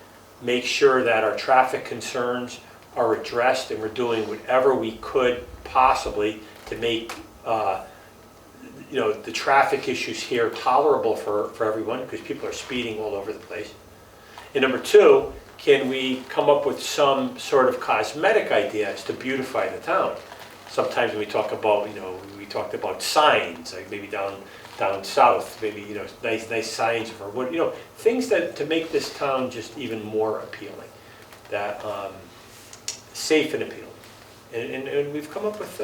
make sure that our traffic concerns are addressed, and we're doing whatever we could possibly to make the traffic issues here tolerable for everyone, because people are speeding all over the place. And number two, can we come up with some sort of cosmetic ideas to beautify the town? Sometimes when we talk about, we talked about signs, like maybe down south, maybe, nice signs for what, things that to make this town just even more appealing, that safe and appealing. And we've come up with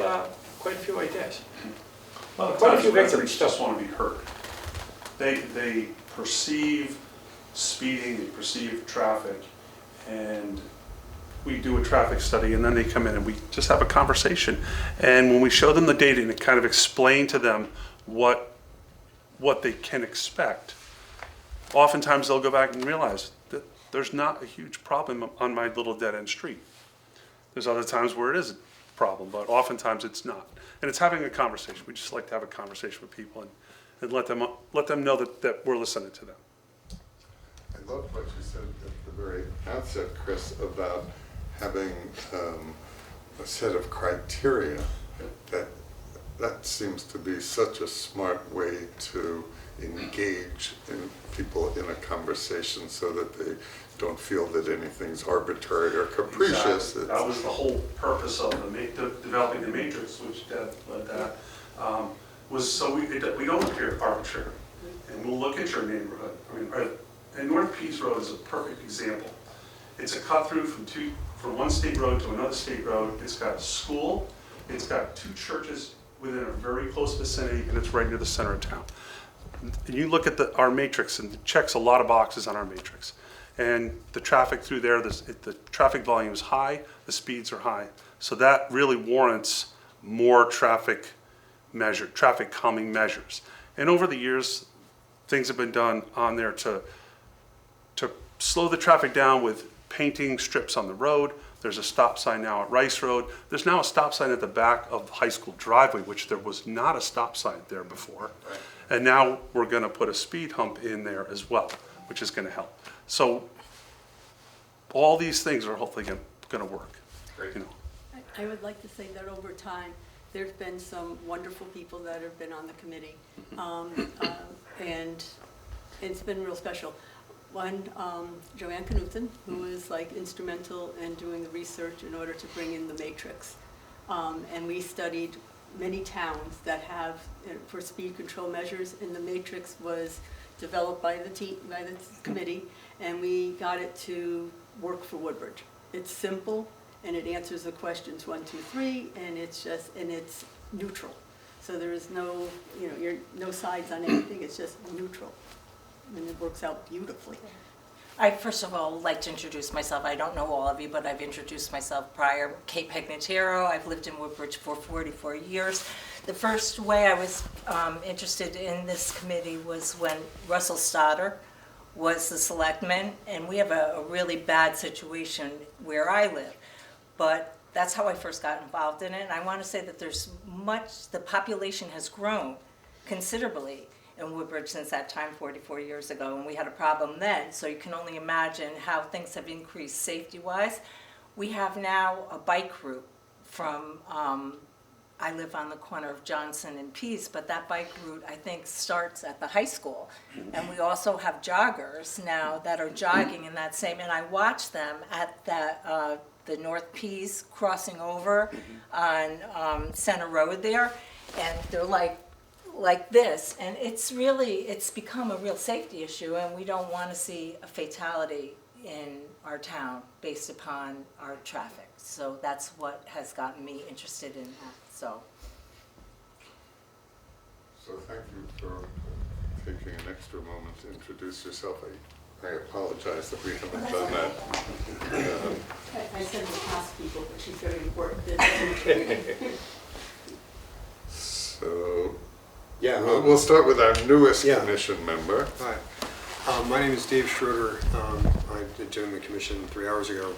quite a few ideas. Well, Quite a few residents victories. just want to be heard. They perceive speeding, they perceive traffic and we do a traffic study, and then they come in and we just have a conversation. And when we show them the data and kind of explain to them what they can expect, oftentimes they'll go back and realize that there's not a huge problem on my little dead-end street. There's other times where it is a problem, but oftentimes it's not. And it's having a conversation. We just like to have a conversation with people and let them know that we're listening to them. I love what you said at the very outset, Chris, about having a set of criteria. That seems to be such a smart way to engage in people in a conversation so that they don't feel that anything's arbitrary or capricious. Exactly. That was the whole purpose of developing the matrix, which Deb led that, was so we don't look here arbitrary, and we'll look at your neighborhood. I mean, and North Pease Road is a perfect example. It's a cut through from one state road to another state road. It's got a school, it's got 2 churches within a very close vicinity, and it's right near the center of town. And you look at our matrix, and it checks a lot of boxes on our matrix. And the traffic through there, the traffic volume is high, the speeds are high. So that really warrants more traffic calming measures. And over the years, things have been done on there to slow the traffic down with painting strips on the road. There's a stop sign now at Rice Road. There's now a stop sign at the back of the high school driveway, which there was not a stop sign there before. Right. And now we're going to put a speed hump in there as well, which is going to help. So all these things are hopefully going to work. Great. You know. I would like to say that over time, there's been some wonderful people that have been on the committee, and it's been real special. One, Joanne Knutson, who is like instrumental in doing the research in order to bring in the matrix. And we studied many towns that have, for speed control measures, and the matrix was developed by the committee, and we got it to work for Woodbridge. It's simple, and it answers the questions 1, 2, 3, and it's neutral. So there is no, no sides on anything, it's just neutral. And it works out beautifully. I first of all like to introduce myself. I don't know all of you, but I've introduced myself prior. Kate Pegnatiero. I've lived in Woodbridge for 44 years. The first way I was interested in this committee was when Russell Stoddard was the selectman, and we have a really bad situation where I live. But that's how I first got involved in it, and I want to say that the population has grown considerably in Woodbridge since that time, 44 years ago, and we had a problem then, so you can only imagine how things have increased safety-wise. We have now a bike route from, I live on the corner of Johnson and Pease, but that bike route, I think, starts at the high school. And we also have joggers now that are jogging in that same, and I watch them at the North Pease crossing over on Center Road there, and they're like this, and it's become a real safety issue, and we don't want to see a fatality in our town based upon our traffic. So that's what has gotten me interested in that. So thank you for taking an extra moment to introduce yourself. I apologize that we haven't done that. I said to ask people, but she's very important. So, Yeah, we'll start with our newest Yeah. commission member. Hi, my name is Dave Schroeder. I joined the commission 2 hours ago.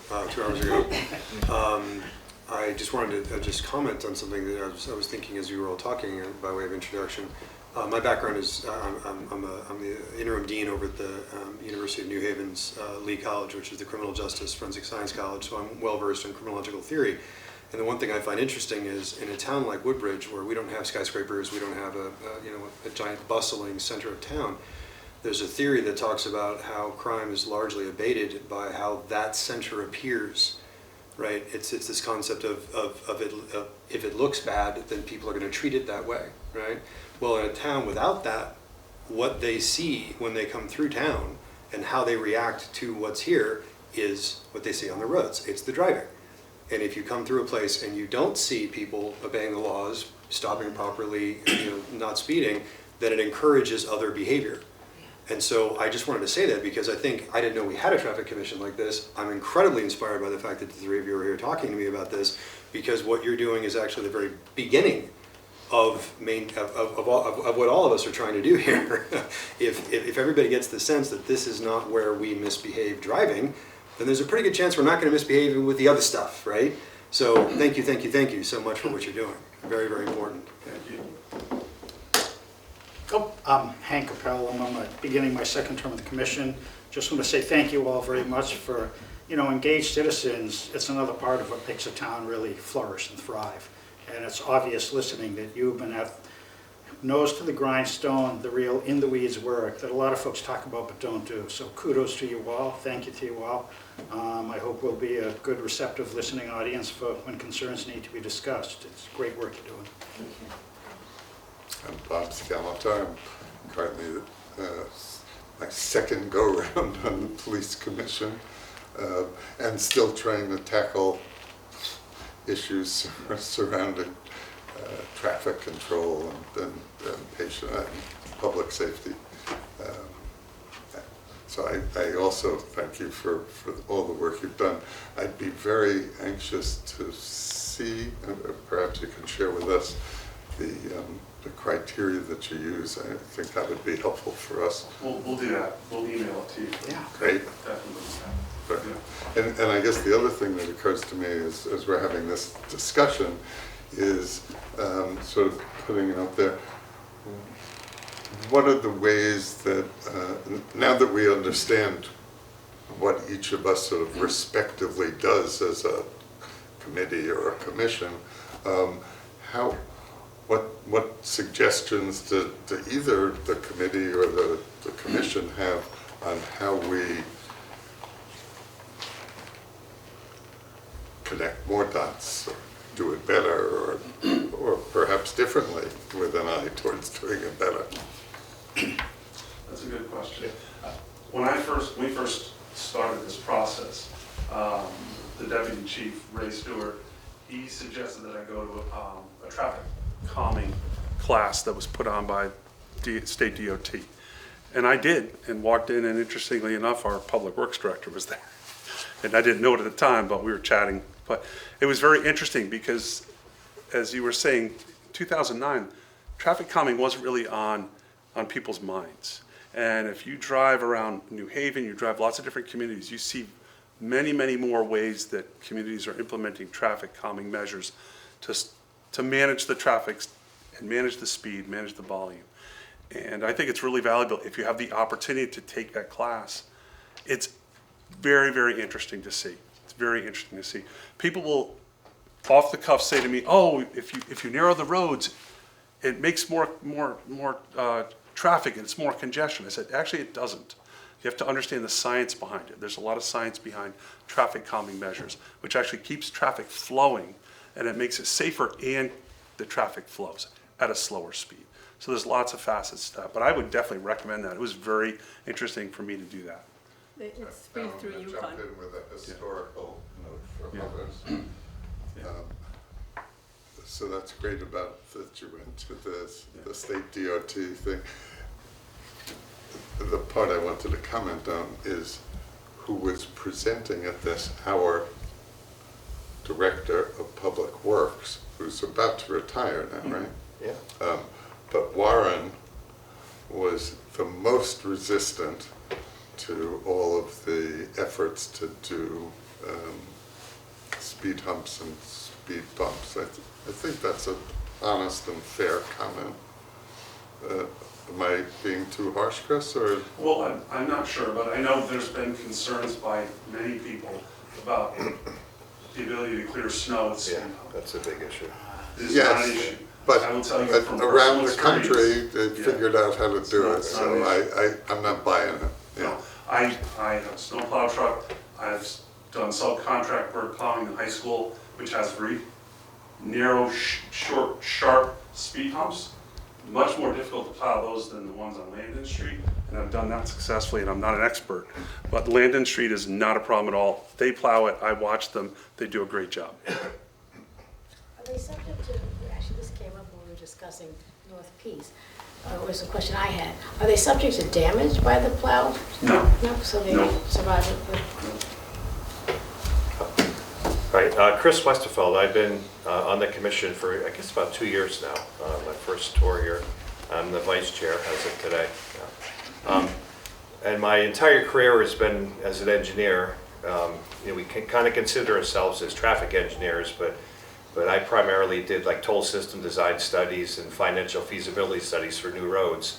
I just wanted to just comment on something that I was thinking as you were all talking by way of introduction. My background is I'm the interim dean over at the University of New Haven's Lee College, which is the Criminal Justice Forensic Science College, so I'm well versed in criminological theory. And the one thing I find interesting is in a town like Woodbridge, where we don't have skyscrapers, we don't have a giant bustling center of town, there's a theory that talks about how crime is largely abated by how that center appears, right? It's this concept of if it looks bad, then people are going to treat it that way, right? Well, in a town without that, what they see when they come through town and how they react to what's here is what they see on the roads. It's the driving. And if you come through a place and you don't see people obeying the laws, stopping properly, not speeding, then it encourages other behavior. And so I just wanted to say that because I think, I didn't know we had a traffic commission like this. I'm incredibly inspired by the fact that the three of you are here talking to me about this, because what you're doing is actually the very beginning of what all of us are trying to do here. If everybody gets the sense that this is not where we misbehave driving, then there's a pretty good chance we're not going to misbehave with the other stuff, right? So thank you so much for what you're doing. Very, very important. Thank you. I'm Hank Capel, and I'm beginning my second term of the commission. Just want to say thank you all very much for, engaged citizens. It's another part of what makes a town really flourish and thrive. And it's obvious listening that you've been at nose to the grindstone, the real in the weeds work that a lot of folks talk about but don't do. So kudos to you all. Thank you to you all. I hope we'll be a good, receptive listening audience for when concerns need to be discussed. It's great work you're doing. I'm Bob Scalata. I'm currently my second go-round on the police commission, and still trying to tackle issues surrounding traffic control and patient and public safety. So I also thank you for all the work you've done. I'd be very anxious to see, perhaps you can share with us, the criteria that you use. I think that would be helpful for us. We'll do that. We'll email it to you. Yeah. Great. Definitely. And I guess the other thing that occurs to me is, as we're having this discussion, is sort of putting it out there. What are the ways that, now that we understand what each of us sort of respectively does as a committee or a commission, what suggestions do either the committee or the commission have on how we connect more dots, or do it better, or perhaps differently, with an eye towards doing it better? That's a good question. When we first started this process, the deputy chief, Ray Stewart, he suggested that I go to a traffic calming class that was put on by state DOT. And I did, and walked in, and interestingly enough, our public works director was there. And I didn't know it at the time, but we were chatting. But it was very interesting because, as you were saying, 2009, traffic calming wasn't really on people's minds. And if you drive around New Haven, you drive lots of different communities, you see many, many more ways that communities are implementing traffic calming measures to manage the traffic and manage the speed, manage the volume. And I think it's really valuable if you have the opportunity to take that class. It's very, very interesting to see. It's very interesting to see. People will off the cuff say to me, oh, if you narrow the roads, it makes more traffic and it's more congestion. I said, actually it doesn't. You have to understand the science behind it. There's a lot of science behind traffic calming measures, which actually keeps traffic flowing, and it makes it safer, and the traffic flows at a slower speed. So there's lots of facets to that, but I would definitely recommend that. It was very interesting for me to do that. It's free through I'm UConn. jump in with a historical note for Yeah. others. So that's great about that you went to the state DOT thing. The part I wanted to comment on is who was presenting at this, our Director of Public Works, who's about to retire now, right? Yeah. But Warren was the most resistant to all of the efforts to do speed humps and speed bumps. I think that's an honest and fair comment. Am I being too harsh, Chris, or? Well, I'm not sure, but I know there's been concerns by many people about the ability to clear snow at speed Yeah, humps. that's a big issue. This is not an Yes, issue. but I will tell you from around personal the country, experience, they yeah, figured out how to do it, it's not so an I'm not buying it. No, Yeah. I have a snowplow truck. I've done subcontract work plowing the high school, which has very narrow, short, sharp speed humps. Much more difficult to plow those than the ones on Landon Street, and I've done that successfully, and I'm not an expert. But Landon Street is not a problem at all. They plow it, I watch them, they do a great job. Are they subject to, actually this came up when we were discussing North Peace, was a question I had. Are they subject to damage by the plow? No. No, so they No. survive it? All right, Chris Westerfeld, I've been on the commission for, I guess, about 2 years now. My first tour here. I'm the vice chair as of today. And my entire career has been as an engineer. We can kind of consider ourselves as traffic engineers, but I primarily did like toll system design studies and financial feasibility studies for new roads.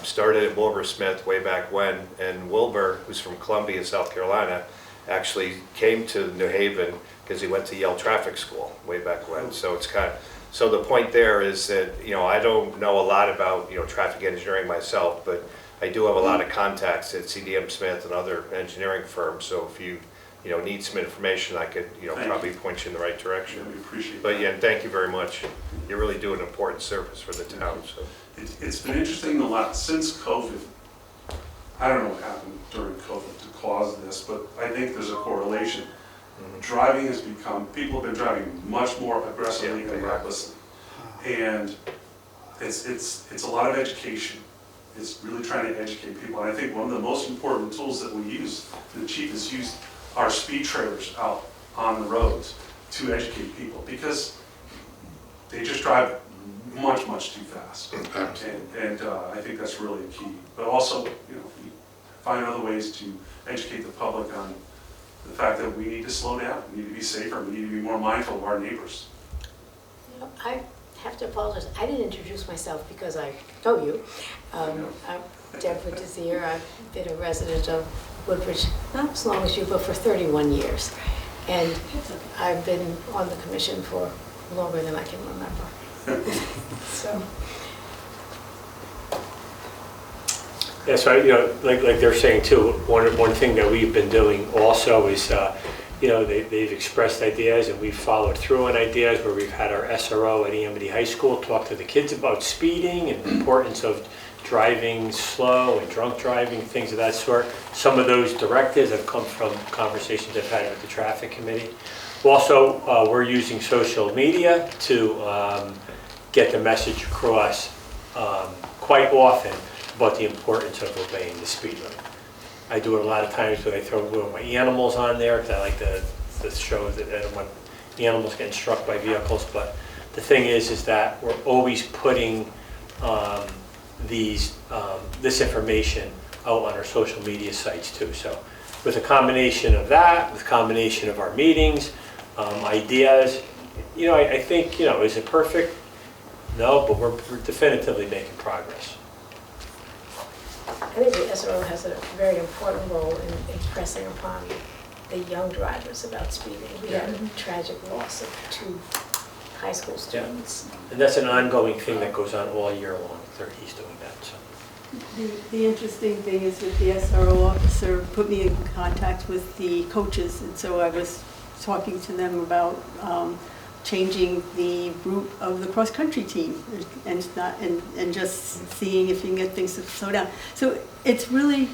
Started at Wilbur Smith way back when, and Wilbur, who's from Columbia, South Carolina, actually came to New Haven because he went to Yale Traffic School way back when. So it's kind of, so the point there is that, I don't know a lot about, traffic engineering myself, but I do have a lot of contacts at CDM Smith and other engineering firms. So if you, need some information, I could, probably point you in the right direction. We appreciate But that. yeah, and thank you very much. You really do an important service for the town, so. It's been interesting a lot since COVID. I don't know what happened during COVID to cause this, but I think there's a correlation. Driving has become, people have been driving much more aggressively and recklessly. And it's a lot of education. It's really trying to educate people. And I think one of the most important tools that we use, the chief has used, are speed trailers out on the roads to educate people, because they just drive much, much too fast. And I think that's really key. But also, find other ways to educate the public on the fact that we need to slow down, we need to be safer, we need to be more mindful of our neighbors. I have to apologize. I didn't introduce myself because I know you. I'm Deborah Desir. I've been a resident of Woodbridge, not as long as you, but for 31 years. And I've been on the commission for longer than I can remember. So. Yeah, so, like they're saying too, one thing that we've been doing also is, they've expressed ideas and we've followed through on ideas where we've had our SRO at EMD High School talk to the kids about speeding and the importance of driving slow and drunk driving, things of that sort. Some of those directives have come from conversations I've had with the traffic committee. Also, we're using social media to get the message across quite often about the importance of obeying the speed limit. I do it a lot of times when I throw my animals on there, because I like to show that I don't want animals getting struck by vehicles. But the thing is that we're always putting this information out on our social media sites too. So with a combination of that, with a combination of our meetings, ideas, I think, is it perfect? No, but we're definitively making progress. I think the SRO has a very important role in impressing upon the young drivers about speeding. We had a tragic loss of 2 high school students. And that's an ongoing thing that goes on all year long. He's doing that. So. The interesting thing is that the SRO officer put me in contact with the coaches, and so I was talking to them about changing the route of the cross-country team and just seeing if you can get things to slow down. So it's really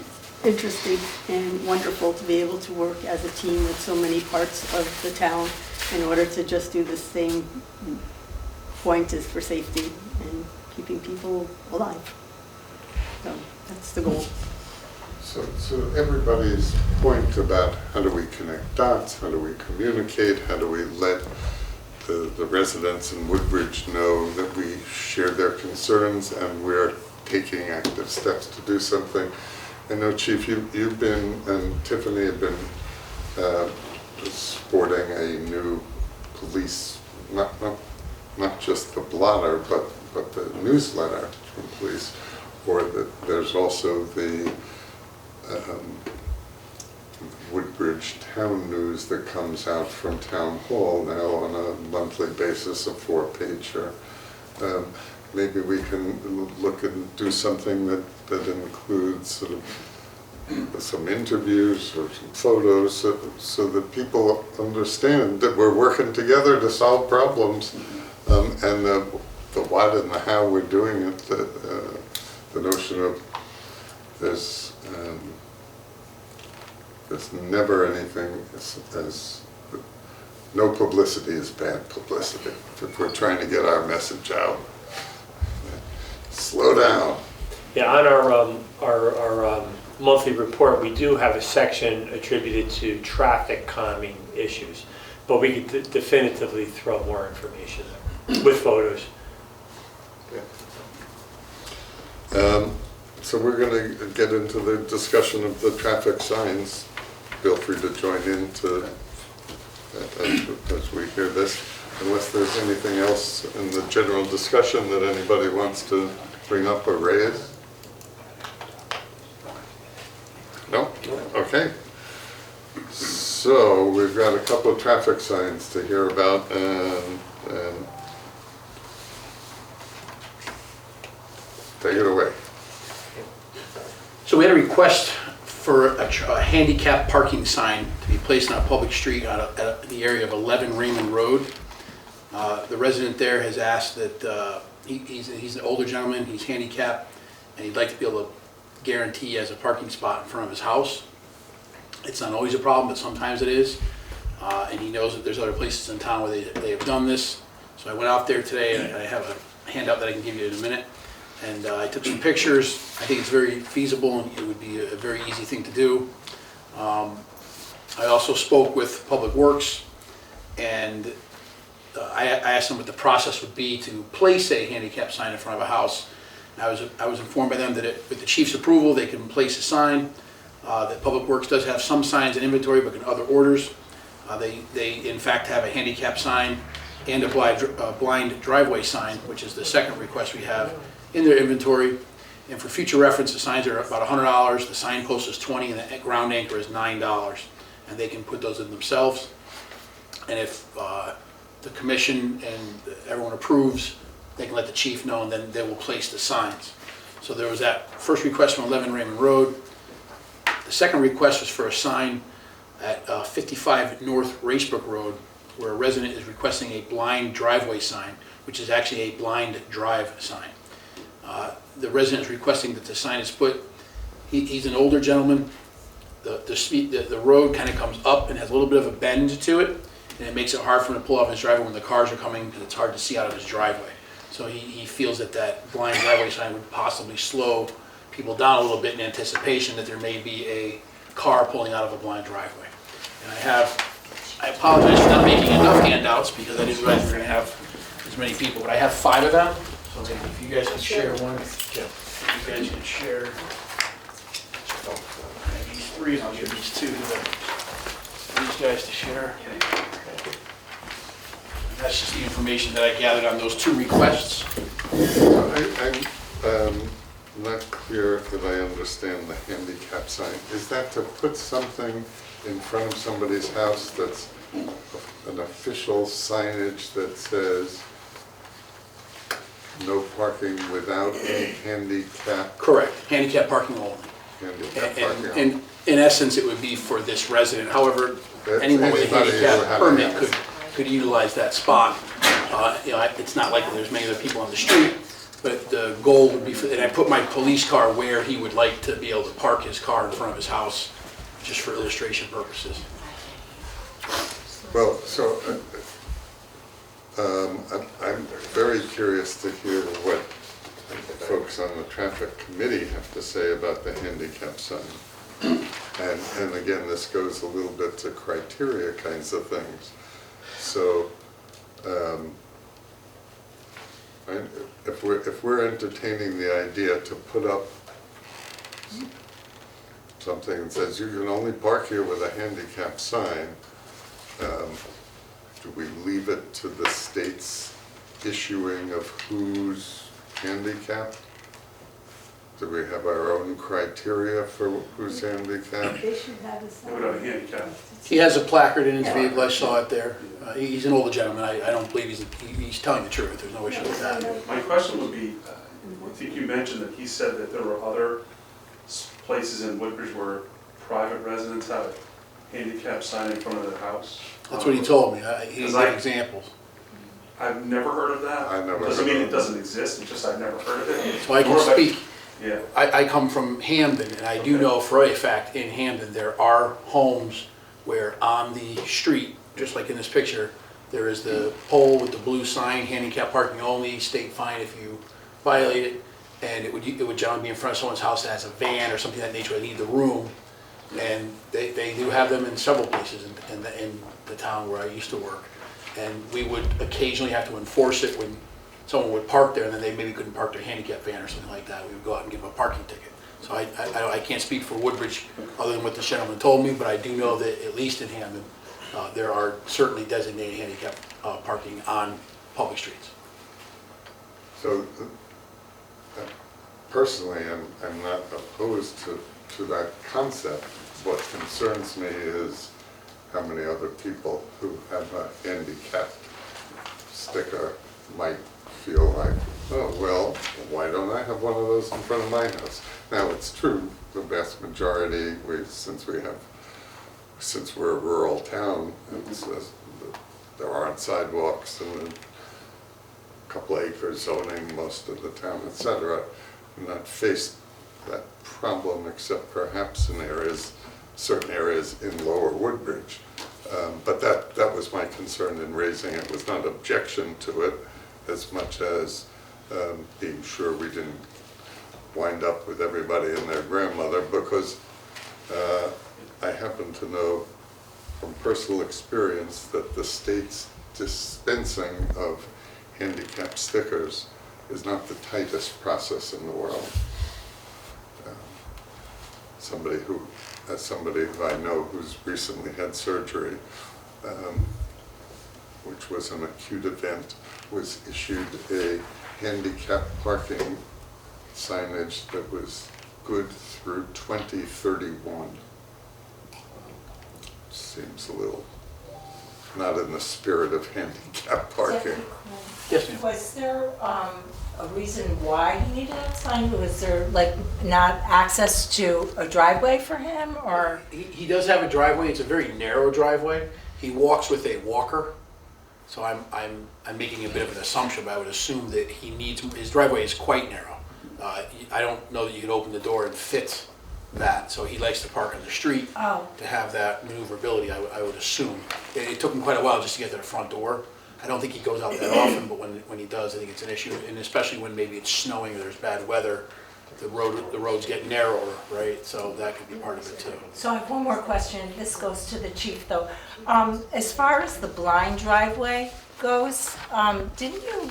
interesting and wonderful to be able to work as a team with so many parts of the town in order to just do the same point as for safety and keeping people alive. So that's the goal. So everybody's point about how do we connect dots, how do we communicate, how do we let the residents in Woodbridge know that we share their concerns and we're taking active steps to do something. I know, Chief, you've been, and Tiffany have been sporting a new police, not just the blotter, but the newsletter from police, or there's also the Woodbridge Town News that comes out from Town Hall now on a monthly basis, a 4-pager. Maybe we can look and do something that includes sort of some interviews or some photos so that people understand that we're working together to solve problems, and the what and the how we're doing it, the notion of there's never anything as no publicity is bad publicity if we're trying to get our message out. slow down. Yeah, on our monthly report, we do have a section attributed to traffic calming issues, but we could definitively throw more information there with photos. So we're going to get into the discussion of the traffic signs. Feel free to join in as we hear this, unless there's anything else in the general discussion that anybody wants to bring up or raise. No? Okay. So we've got a couple of traffic signs to hear about, and take it away. So we had a request for a handicap parking sign to be placed on a public street at the area of 11 Raymond Road. The resident there has asked that, he's an older gentleman, he's handicapped, and he'd like to be able to guarantee he has a parking spot in front of his house. It's not always a problem, but sometimes it is. And he knows that there's other places in town where they have done this. So I went out there today, and I have a handout that I can give you in a minute. And I took some pictures. I think it's very feasible, and it would be a very easy thing to do. I also spoke with Public Works, and I asked them what the process would be to place a handicap sign in front of a house. And I was informed by them that with the chief's approval, they can place a sign. That Public Works does have some signs in inventory, but in other orders. They in fact have a handicap sign and a blind driveway sign, which is the second request we have in their inventory. And for future reference, the signs are about $100, the signpost is $20, and the ground anchor is $9. And they can put those in themselves. And if the commission and everyone approves, they can let the chief know, and then they will place the signs. So there was that first request from 11 Raymond Road. The second request was for a sign at 55 North Racebrook Road, where a resident is requesting a blind driveway sign, which is actually a blind drive sign. The resident is requesting that the sign is put, he's an older gentleman, the road kind of comes up and has a little bit of a bend to it, and it makes it hard for him to pull off his driveway when the cars are coming, because it's hard to see out of his driveway. So he feels that that blind driveway sign would possibly slow people down a little bit in anticipation that there may be a car pulling out of a blind driveway. And I apologize for not making enough handouts, because I didn't realize we were going to have as many people, but I have 5 of them. So if you guys can share one, if you guys can share these 3, and I'll give these 2 to these guys to share. And that's just the information that I gathered on those 2 requests. I'm not clear that I understand the handicap sign. Is that to put something in front of somebody's house that's an official signage that says no parking without a handicap? Correct, handicap parking only. Handicap parking only. And in essence, it would be for this resident. However, anyone with a Anybody who handicap had permit a- could utilize that spot. It's not like there's many other people on the street, but the goal would be for, and I put my police car where he would like to be able to park his car in front of his house, just for illustration purposes. Well, so I'm very curious to hear what folks on the traffic committee have to say about the handicap sign. And again, this goes a little bit to criteria kinds of things. So if we're entertaining the idea to put up something that says you can only park here with a handicap sign, do we leave it to the state's issuing of who's handicapped? Do we have our own criteria for who's handicapped? They should have a sign. What about a handicap? He has a placard in his vehicle, I saw it there. He's an older gentleman, I don't believe he's telling the truth, there's no issue with that. My question would be, I think you mentioned that he said that there were other places in Woodbridge where private residents have a handicap sign in front of their house. That's what he told me, he gave examples. I've never heard of that. I never Doesn't heard mean of it doesn't exist, it's just I've never heard of it. So I can Nor have speak. Yeah. I come from Hamden, and I do know for a fact in Hamden, there are homes where on the street, just like in this picture, there is the pole with the blue sign, handicap parking only, state fine if you violate it. and it would generally be in front of someone's house that has a van or something of that nature, they need the room. And they do have them in several places in the town where I used to work. And we would occasionally have to enforce it when someone would park there and then they maybe couldn't park their handicap van or something like that. We would go out and give them a parking ticket. So I can't speak for Woodbridge other than what this gentleman told me, but I do know that at least in Hammond, there are certainly designated handicap parking on public streets. So personally, I'm not opposed to that concept. What concerns me is how many other people who have a handicap sticker might feel like, oh, well, why don't I have one of those in front of my house? Now, it's true, the vast majority, since we're a rural town, there aren't sidewalks and a couple acres zoning most of the town, etc. We're not faced that problem except perhaps in certain areas in Lower Woodbridge. But that was my concern in raising it, was not objection to it as much as being sure we didn't wind up with everybody and their grandmother, because I happen to know from personal experience that the state's dispensing of handicap stickers is not the tightest process in the world. Somebody who I know who's recently had surgery, which was an acute event, was issued a handicap parking signage that was good through 2031. Seems a little not in the spirit of handicap parking. Yes, ma'am. Was there a reason why he needed a sign? Was there like not access to a driveway for him, or? He does have a driveway. It's a very narrow driveway. He walks with a walker. So I'm making a bit of an assumption, but I would assume that his driveway is quite narrow. I don't know that you could open the door and fit that, so he likes to park on the street to have that maneuverability, I would assume. It took him quite a while just to get to the front door. I don't think he goes out that often, but when he does, I think it's an issue, and especially when maybe it's snowing or there's bad weather, the roads get narrower, right? So that could be part of it too. So I have one more question. This goes to the chief, though. As far as the blind driveway goes, didn't you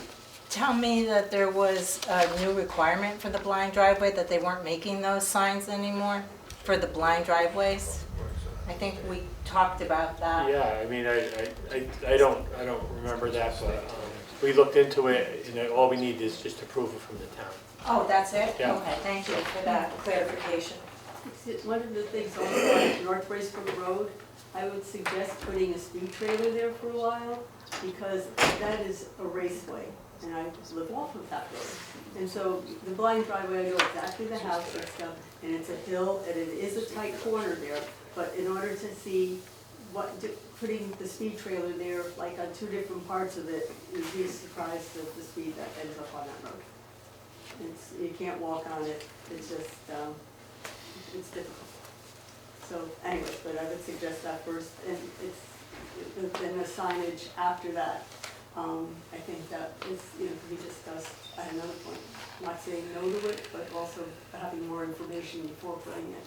tell me that there was a new requirement for the blind driveway, that they weren't making those signs anymore for the blind driveways? I think we talked about that. Yeah, I mean, I don't remember that, but we looked into it, and all we need is just approval from the town. Oh, that's it? Yeah. Okay, thank you for that clarification. One of the things also on North Bracebrook Road, I would suggest putting a speed trailer there for a while, because that is a raceway, and I live off of that road. And so the blind driveway, I know exactly the house and stuff, and it's a hill, and it is a tight corner there, but in order to see putting the speed trailer there, like on two different parts of it, you'd be surprised at the speed that ends up on that road. You can't walk on it, it's just, it's difficult. So anyway, but I would suggest that first, and then the signage after that. I think that is, could be discussed at another point. Not saying no to it, but also having more information before putting it.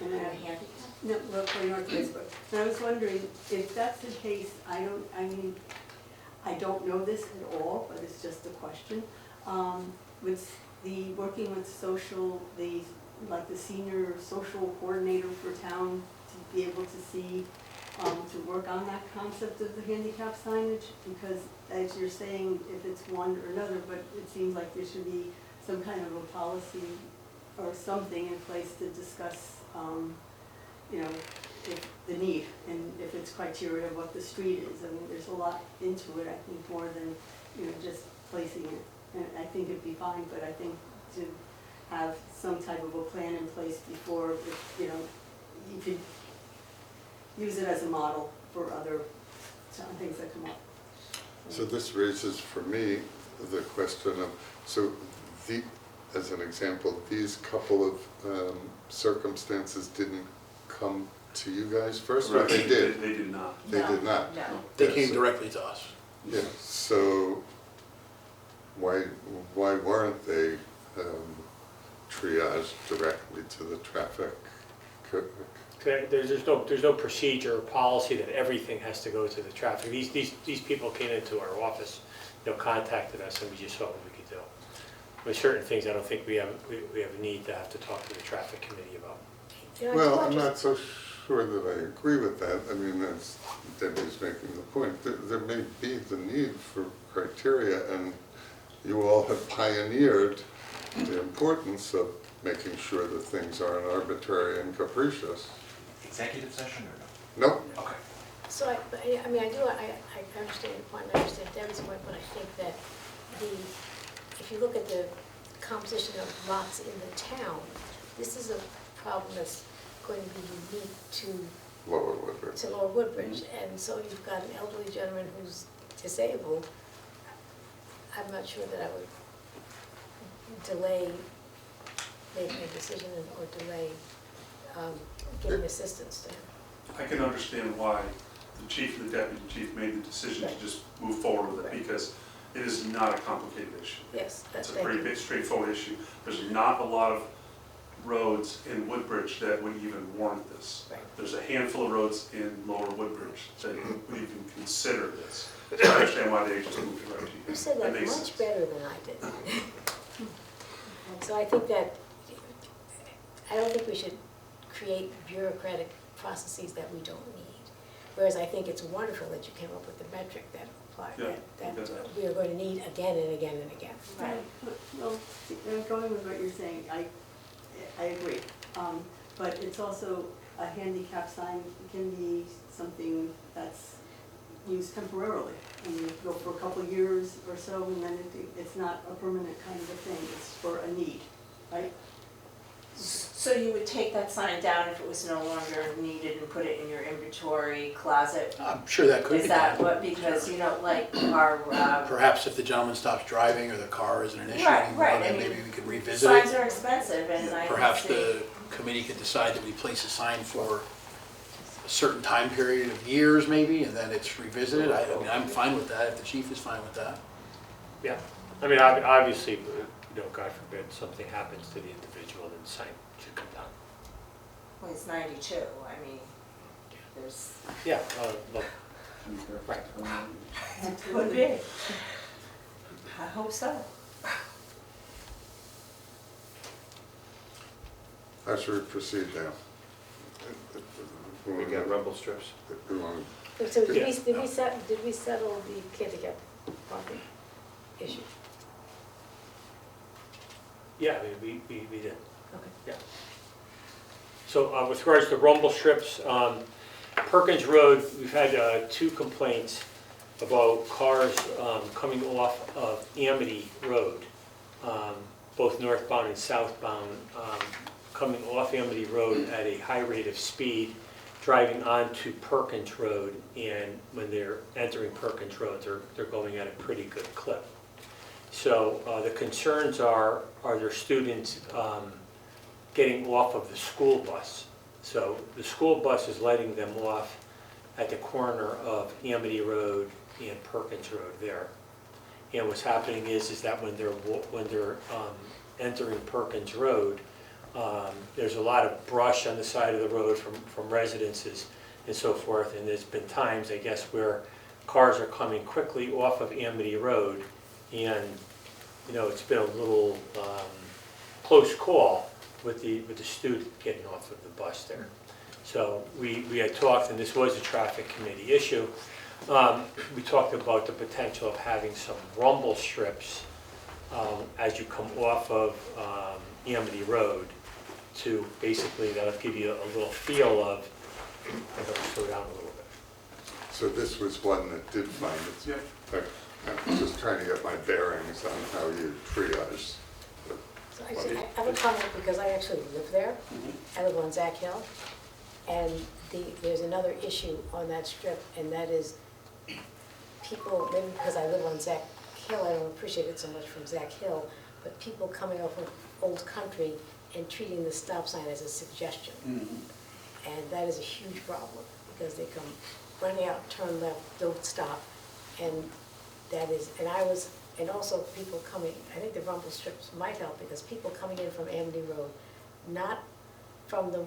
And then, no, look for North Bracebrook. And I was wondering, if that's the case, I don't know this at all, but it's just a question. With working with like the senior social coordinator for town to be able to see, to work on that concept of the handicap signage, because as you're saying, if it's one or another, but it seems like there should be some kind of a policy or something in place to discuss, if the need, and if it's criteria of what the street is. I mean, there's a lot into it, I think, more than, just placing it. And I think it'd be fine, but I think to have some type of a plan in place before, you could use it as a model for other things that come up. So this raises for me the question of, as an example, these couple of circumstances didn't come to you guys first, or they did? They did not. They did not? No. They came directly to us. Yeah, so why weren't they triaged directly to the traffic? Okay, there's no procedure or policy that everything has to go to the traffic. These people came into our office, contacted us, and we just saw what we could do. With certain things, I don't think we have a need to have to talk to the traffic committee about. Well, I'm not so sure that I agree with that. I mean, as Debbie's making the point, there may be the need for criteria, and you all have pioneered the importance of making sure that things aren't arbitrary and capricious. Executive session or no? Nope. Okay. So I understand your point, I understand Debbie's point, but I think that if you look at the composition of lots in the town, this is a problem that's going to be unique to Lower Woodbridge. to Lower Woodbridge. And so you've got an elderly gentleman who's disabled. I'm not sure that I would delay making a decision or delay giving assistance to him. I can understand why the chief and the deputy chief made the decision to just move forward with it, because it is not a complicated issue. Yes, that's It's a pretty big, straightforward issue. There's not a lot of roads in Woodbridge that would even warrant this. Right. There's a handful of roads in Lower Woodbridge that would even consider this. So I understand why they just moved it right to you. You said that makes much sense. better than I did. So I think that, I don't think we should create bureaucratic processes that we don't need. Whereas I think it's wonderful that you came up with the metric that apply, Yeah, that because we are going to need again and again and again. Right, well, going with what you're saying, I agree. But it's also, a handicap sign can be something that's used temporarily. And you go for a couple of years or so, and then it's not a permanent kind of a thing, it's for a need, right? So you would take that sign down if it was no longer needed and put it in your inventory closet? I'm sure that could be Is that done. what, because, like our, Perhaps if the gentleman stops driving or the car isn't an issue Right, anymore, right, then I mean, maybe we could revisit signs it. are expensive and I. Perhaps see- the committee could decide that we place a sign for a certain time period of years maybe, and then it's revisited. I mean, I'm fine with that, if the chief is fine with that. Yeah, I mean, obviously, God forbid, something happens to the individual, then the sign should come down. Well, it's 92, I mean, there's. Yeah, look, right. Could be. I hope so. How should we proceed now? We got rumble strips. We want So did we settle the handicap parking issue? Yeah, I mean, we did. Okay. Yeah. So with regards to rumble strips, Perkins Road, we've had 2 complaints about cars coming off of Amity Road, both northbound and southbound, coming off Amity Road at a high rate of speed, driving onto Perkins Road, and when they're entering Perkins Road, they're going at a pretty good clip. So the concerns are there students getting off of the school bus? So the school bus is letting them off at the corner of Amity Road and Perkins Road there. And what's happening is that when they're entering Perkins Road, there's a lot of brush on the side of the road from residences and so forth. And there's been times, I guess, where cars are coming quickly off of Amity Road, and it's been a little close call with the student getting off of the bus there. So we had talked, and this was a traffic committee issue. We talked about the potential of having some rumble strips as you come off of Amity Road, to basically, that'll give you a little feel of, I'm going to slow down a little bit. So this was one that did find its. Yep. I'm just trying to get my bearings on how you triage. So I have a comment because I actually live there. I live on Zack Hill. And there's another issue on that strip, and that is people, maybe because I live on Zack Hill, I don't appreciate it so much from Zack Hill, but people coming off of Old Country and treating the stop sign as a suggestion. And that is a huge problem because they come running out, turn left, don't stop. And that is, and I was And also people coming, I think the rumble strips might help because people coming in from Amity Road, not from the,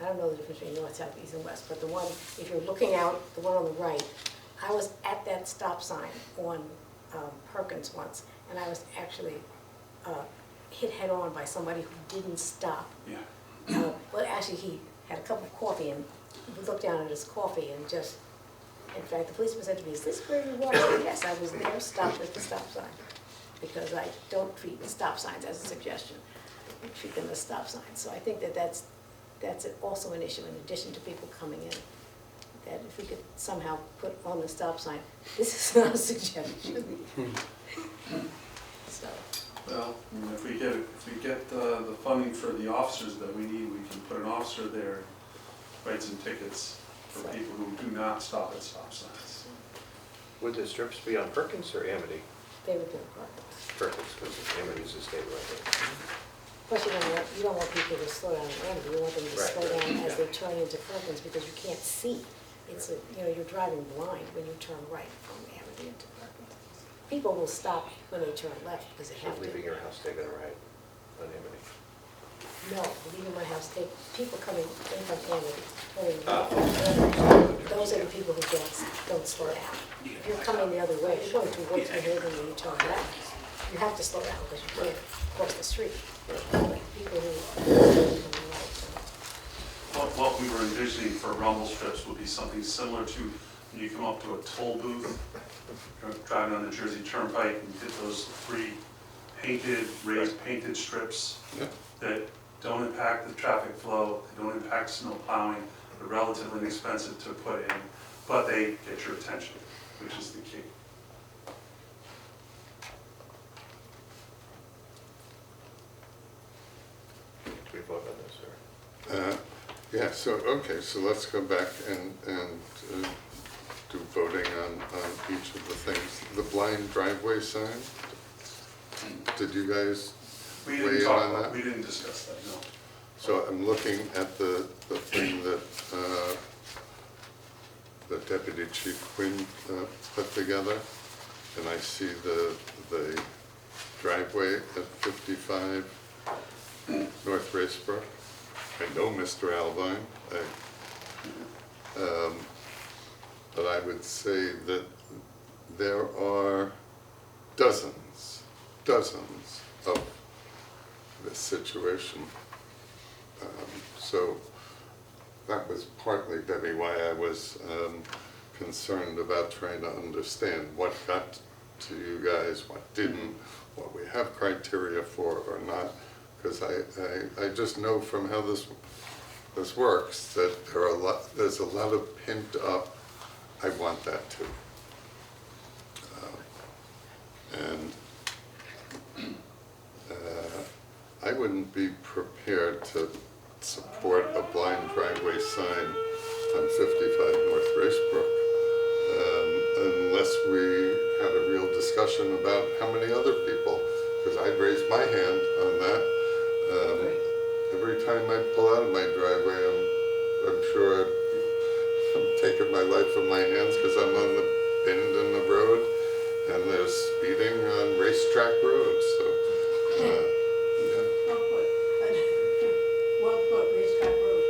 I don't know the difference between north, south, east, and west, but the one, if you're looking out, the one on the right, I was at that stop sign on Perkins once, and I was actually hit head-on by somebody who didn't stop. Yeah. Well, actually, he had a cup of coffee, and we looked down at his coffee and just, in fact, the policeman said to me, "Is this where you were?" I said, "Yes, I was there, stopped at the stop sign." Because I don't treat the stop signs as a suggestion. I treat them as stop signs. So I think that that's also an issue in addition to people coming in. That if we could somehow put on the stop sign, this is not a suggestion. So. Well, I mean, if we get the funding for the officers that we need, we can put an officer there, write some tickets for people who do not stop at stop signs. Would the strips be on Perkins or Amity? They would do it. Perkins, because Amity's a state road. Plus, you don't want people to slow down in Amity. You want them to Right, slow down right, as yeah. they turn into Perkins because you can't see. It's you're driving blind when you turn right from Amity into Perkins. People will stop when they turn left because they So have to. leaving your house, taking a right on Amity. No, leaving my house, people coming in from Amity, turning Oh. left. Those are the people who don't slow down. If you're coming the other way, if you're going to Woods Haven and you turn left, you have to slow down because you can't cross the street. Like people who are coming right. What we were envisioning for rumble strips would be something similar to when you come up to a toll booth, driving on the Jersey Turnpike, and you hit those 3 raised painted strips Yeah. that don't impact the traffic flow, they don't impact snow plowing, they're relatively inexpensive to put in, but they get your attention, which is the key. Do we vote on this, or? Yeah, so let's go back and do voting on each of the things. The blind driveway sign, did you guys We weigh didn't in talk on about, that? we didn't discuss that, no. So I'm looking at the thing that the Deputy Chief Quinn put together, and I see the driveway at 55 North Racebrook. I know Mr. Albine, but I would say that there are dozens of this situation. So that was partly, Debbie, why I was concerned about trying to understand what got to you guys, what didn't, what we have criteria for or not, because I just know from how this works that there's a lot of pent up, I want that too. I wouldn't be prepared to support a blind driveway sign on 55 North Racebrook unless we had a real discussion about how many other people, because I'd raise my hand on that. Every time I pull out of my driveway, I'm sure I'm taking my life in my hands because I'm on the bend in the road and there's speeding on racetrack roads, so. Well put, racetrack road.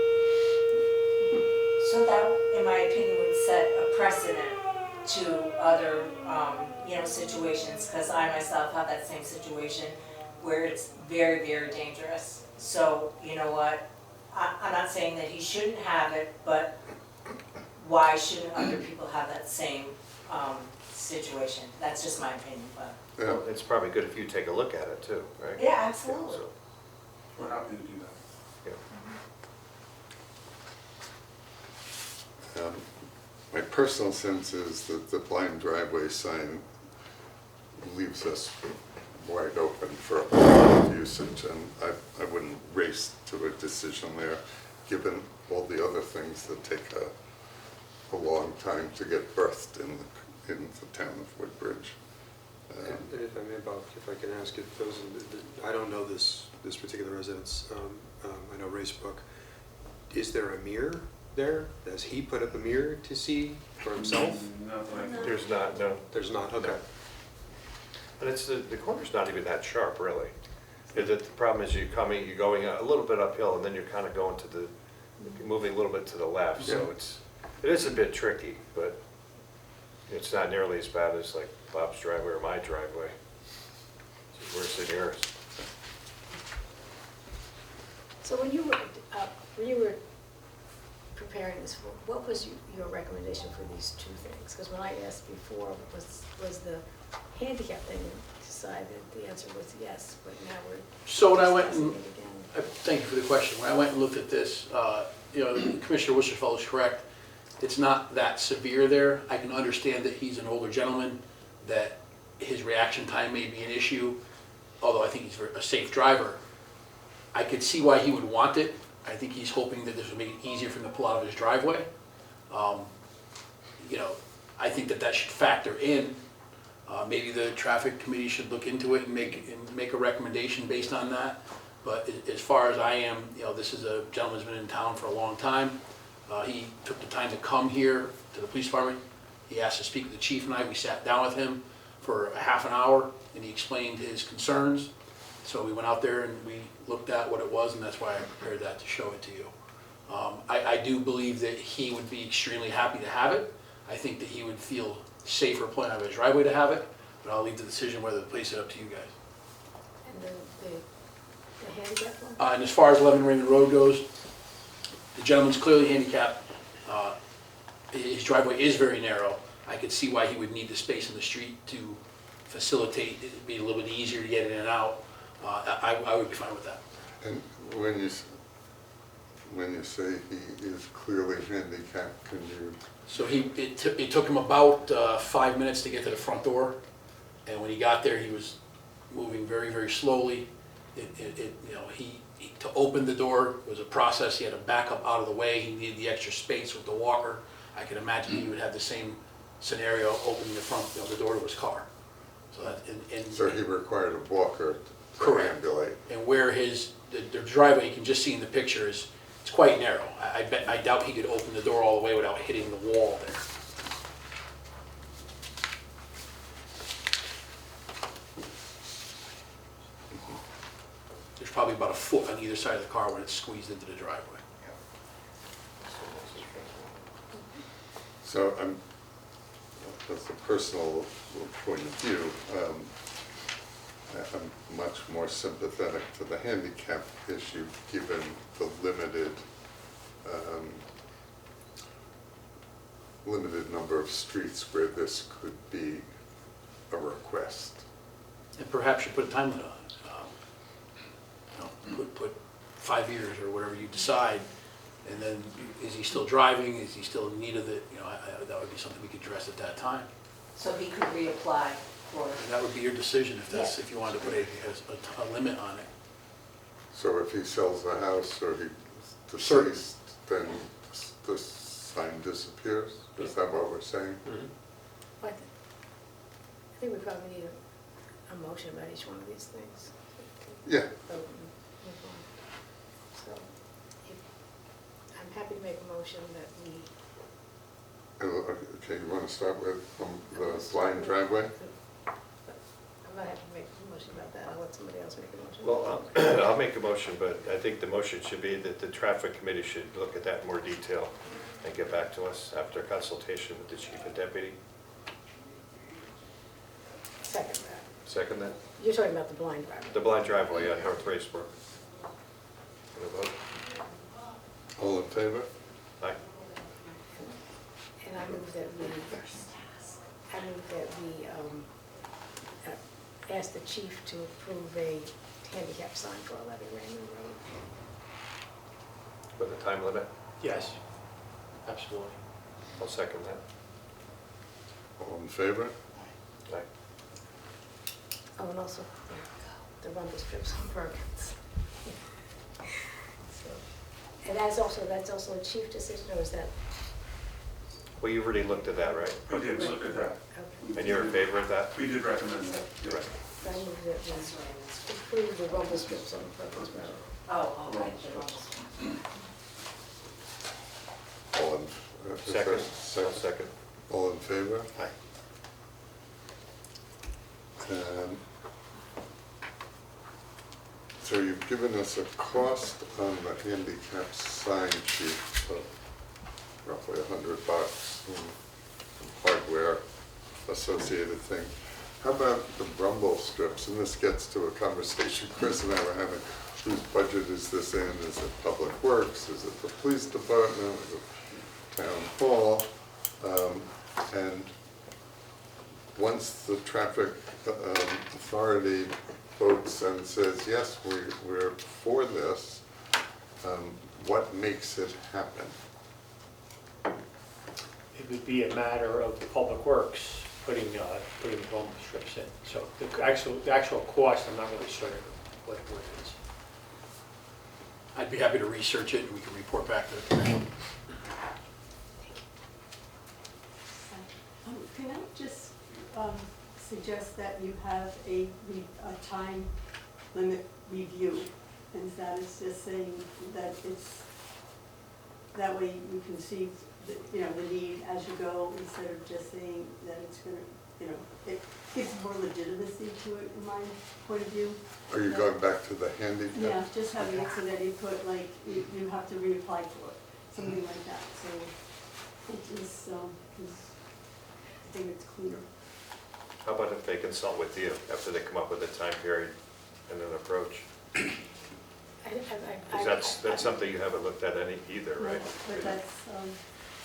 So that, in my opinion, would set a precedent to other, situations, because I myself have that same situation where it's very, very dangerous. So, you know what, I'm not saying that he shouldn't have it, but why shouldn't other people have that same situation? That's just my opinion, but. Yeah. Well, it's probably good if you take a look at it too, right? Yeah, absolutely. So, We're happy to do that. yeah. My personal sense is that the blind driveway sign leaves us wide open for a lot of usage, and I wouldn't race to a decision there, given all the other things that take a long time to get birthed in the town of Woodbridge. And if I may, Bob, if I can ask if those, I don't know this particular residence, I know Racebrook. Is there a mirror there? Does he put up a mirror to see for himself? No, There's not, no. There's not, okay. And it's, the corner's not even that sharp, really. The problem is you're going a little bit uphill, and then you're kind of going to the, moving a little bit to the left, so it is a bit tricky, but it's not nearly as bad as like Bob's driveway or my driveway. It's worse than yours. So when you were preparing this, what was your recommendation for these two things? Because when I asked before, was the handicap thing decided? The answer was yes, but now we're So when I went discussing and, it again. thank you for the question. When I went and looked at this, Commissioner Wisserfeld is correct. It's not that severe there. I can understand that he's an older gentleman, that his reaction time may be an issue, although I think he's a safe driver. I could see why he would want it. I think he's hoping that this would make it easier for him to pull out of his driveway. I think that should factor in. Maybe the traffic committee should look into it and make a recommendation based on that. But as far as I am, this is a gentleman who's been in town for a long time. He took the time to come here to the police department. He asked to speak with the chief and I. We sat down with him for a half an hour and he explained his concerns. So we went out there and we looked at what it was, and that's why I prepared that to show it to you. I do believe that he would be extremely happy to have it. I think that he would feel safer pulling out of his driveway to have it, but I'll leave the decision whether to place it up to you guys. And the handicap one? And as far as 11 Raymond Road goes, the gentleman's clearly handicapped. His driveway is very narrow. I could see why he would need the space in the street to facilitate, it'd be a little bit easier to get in and out. I would be fine with that. And when you say he is clearly handicapped, can you? So it took him about 5 minutes to get to the front door, and when he got there, he was moving very, very slowly. To open the door was a process. He had to back up out of the way. He needed the extra space with the walker. I can imagine he would have the same scenario opening the front, the door to his car. So he required a walker to correct. ambulate. And where the driveway, you can just see in the picture, it's quite narrow. I doubt he could open the door all the way without hitting the wall there. There's probably about a foot on either side of the car when it's squeezed into the driveway. So as a personal point of view, I'm much more sympathetic to the handicap issue given the limited number of streets where this could be a request. And perhaps you put a time limit on it. Put 5 years or whatever you decide, and then is he still driving? Is he still in need of it? That would be something we could address at that time. So he could reapply for. And that would be your decision if if you wanted to put a limit on it. So if he sells the house or he's Sure. deceased, then the sign disappears? Is that what we're saying? I think we probably need a motion about each one of these things. Yeah. Vote and move on. So I'm happy to make a motion that we. Okay, you want to start with the blind driveway? I'm not happy to make a motion about that. I'll let somebody else make a motion. Well, I'll make a motion, but I think the motion should be that the traffic committee should look at that in more detail and get back to us after consultation with the chief and deputy. Second that. Second that? You're talking about the blind driver. The blind driveway on North Racebrook. Want to vote? All in favor? Aye. And I move that we ask the chief to approve a handicap sign for 11 Raymond Road. With a time limit? Yes, absolutely. I'll second that. All in favor? Aye. Oh, and also the rumble strips on Perkins. And that's also a chief decision, or is that? Well, you've already looked at that, right? We did look at that. Okay. And you're in favor of that? We did recommend that, yes. Right. I move that we approve the rumble strips on Perkins Road. Oh, okay. All in, is Second. there a Second. All in favor? Aye. So you've given us a cost on the handicap sign sheet of roughly $100 and some hardware associated thing. How about the rumble strips? And this gets to a conversation Chris and I were having. Whose budget is this in? Is it Public Works? Is it the police department? Is it town hall? And once the traffic authority votes and says, yes, we're for this, what makes it happen? It would be a matter of the Public Works putting the rumble strips in. So the actual cost, I'm not really sure what it is. I'd be happy to research it and we can report back to the commission. Can I just suggest that you have a time limit review? And that is just saying that it's, that way you can see, the need as you go, instead of just saying that it's going to, it gives more legitimacy to it, in my point of view. Are you going back to the handicap? Yeah, just having it so that you put, like, you have to reapply for it, something like that. So it is, I think it's cleaner. How about if they consult with you after they come up with a time period and an approach? Because that's something you haven't looked at any either, right? But that's,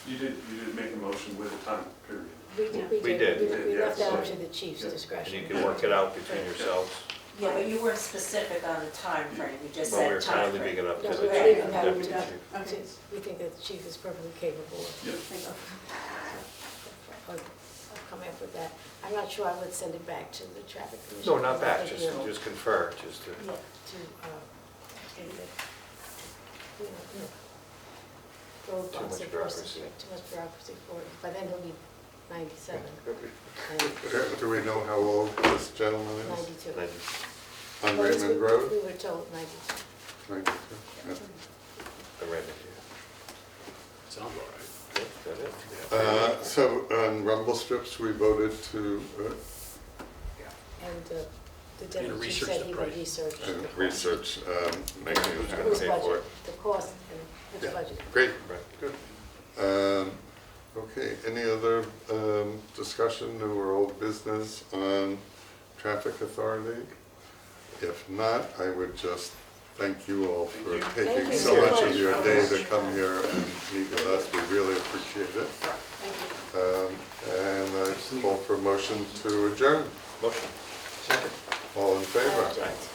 You did make a motion with a time period. We did. We left Yeah. that up to the chief's And discretion. you can work it out between yourselves. Yeah, but you weren't specific on the time frame. You just Well, said we're time kind of frame. leaving it up to No, the we're chief. leaving that up deputy to chief. Okay. We think that the chief is perfectly capable Yep. of coming up with that. I'm not sure I would send it back to the traffic commission. No, not because I back, think, just confer, just to. Yeah, roadblocks much and bureaucracy. too much bureaucracy for it. By then he'll be 97, Do we know how old this gentleman is? 92. On Well, Raymond we Road? were told 92. 92, yeah. The remedy. Sounds all right. That it? So on rumble strips, we voted to And the deputy chief research said the he would price. research. the cost. research making Who's it. gonna Whose pay for budget, it? the cost and which Yeah. budget. Great. Right, good. Okay, any other discussion, new or old business on traffic authority? If not, I would just thank you all for taking you so so much of much. your day to come here and meet with us. We really appreciate it. And I call for a motion to adjourn. Motion. All in favor? Object.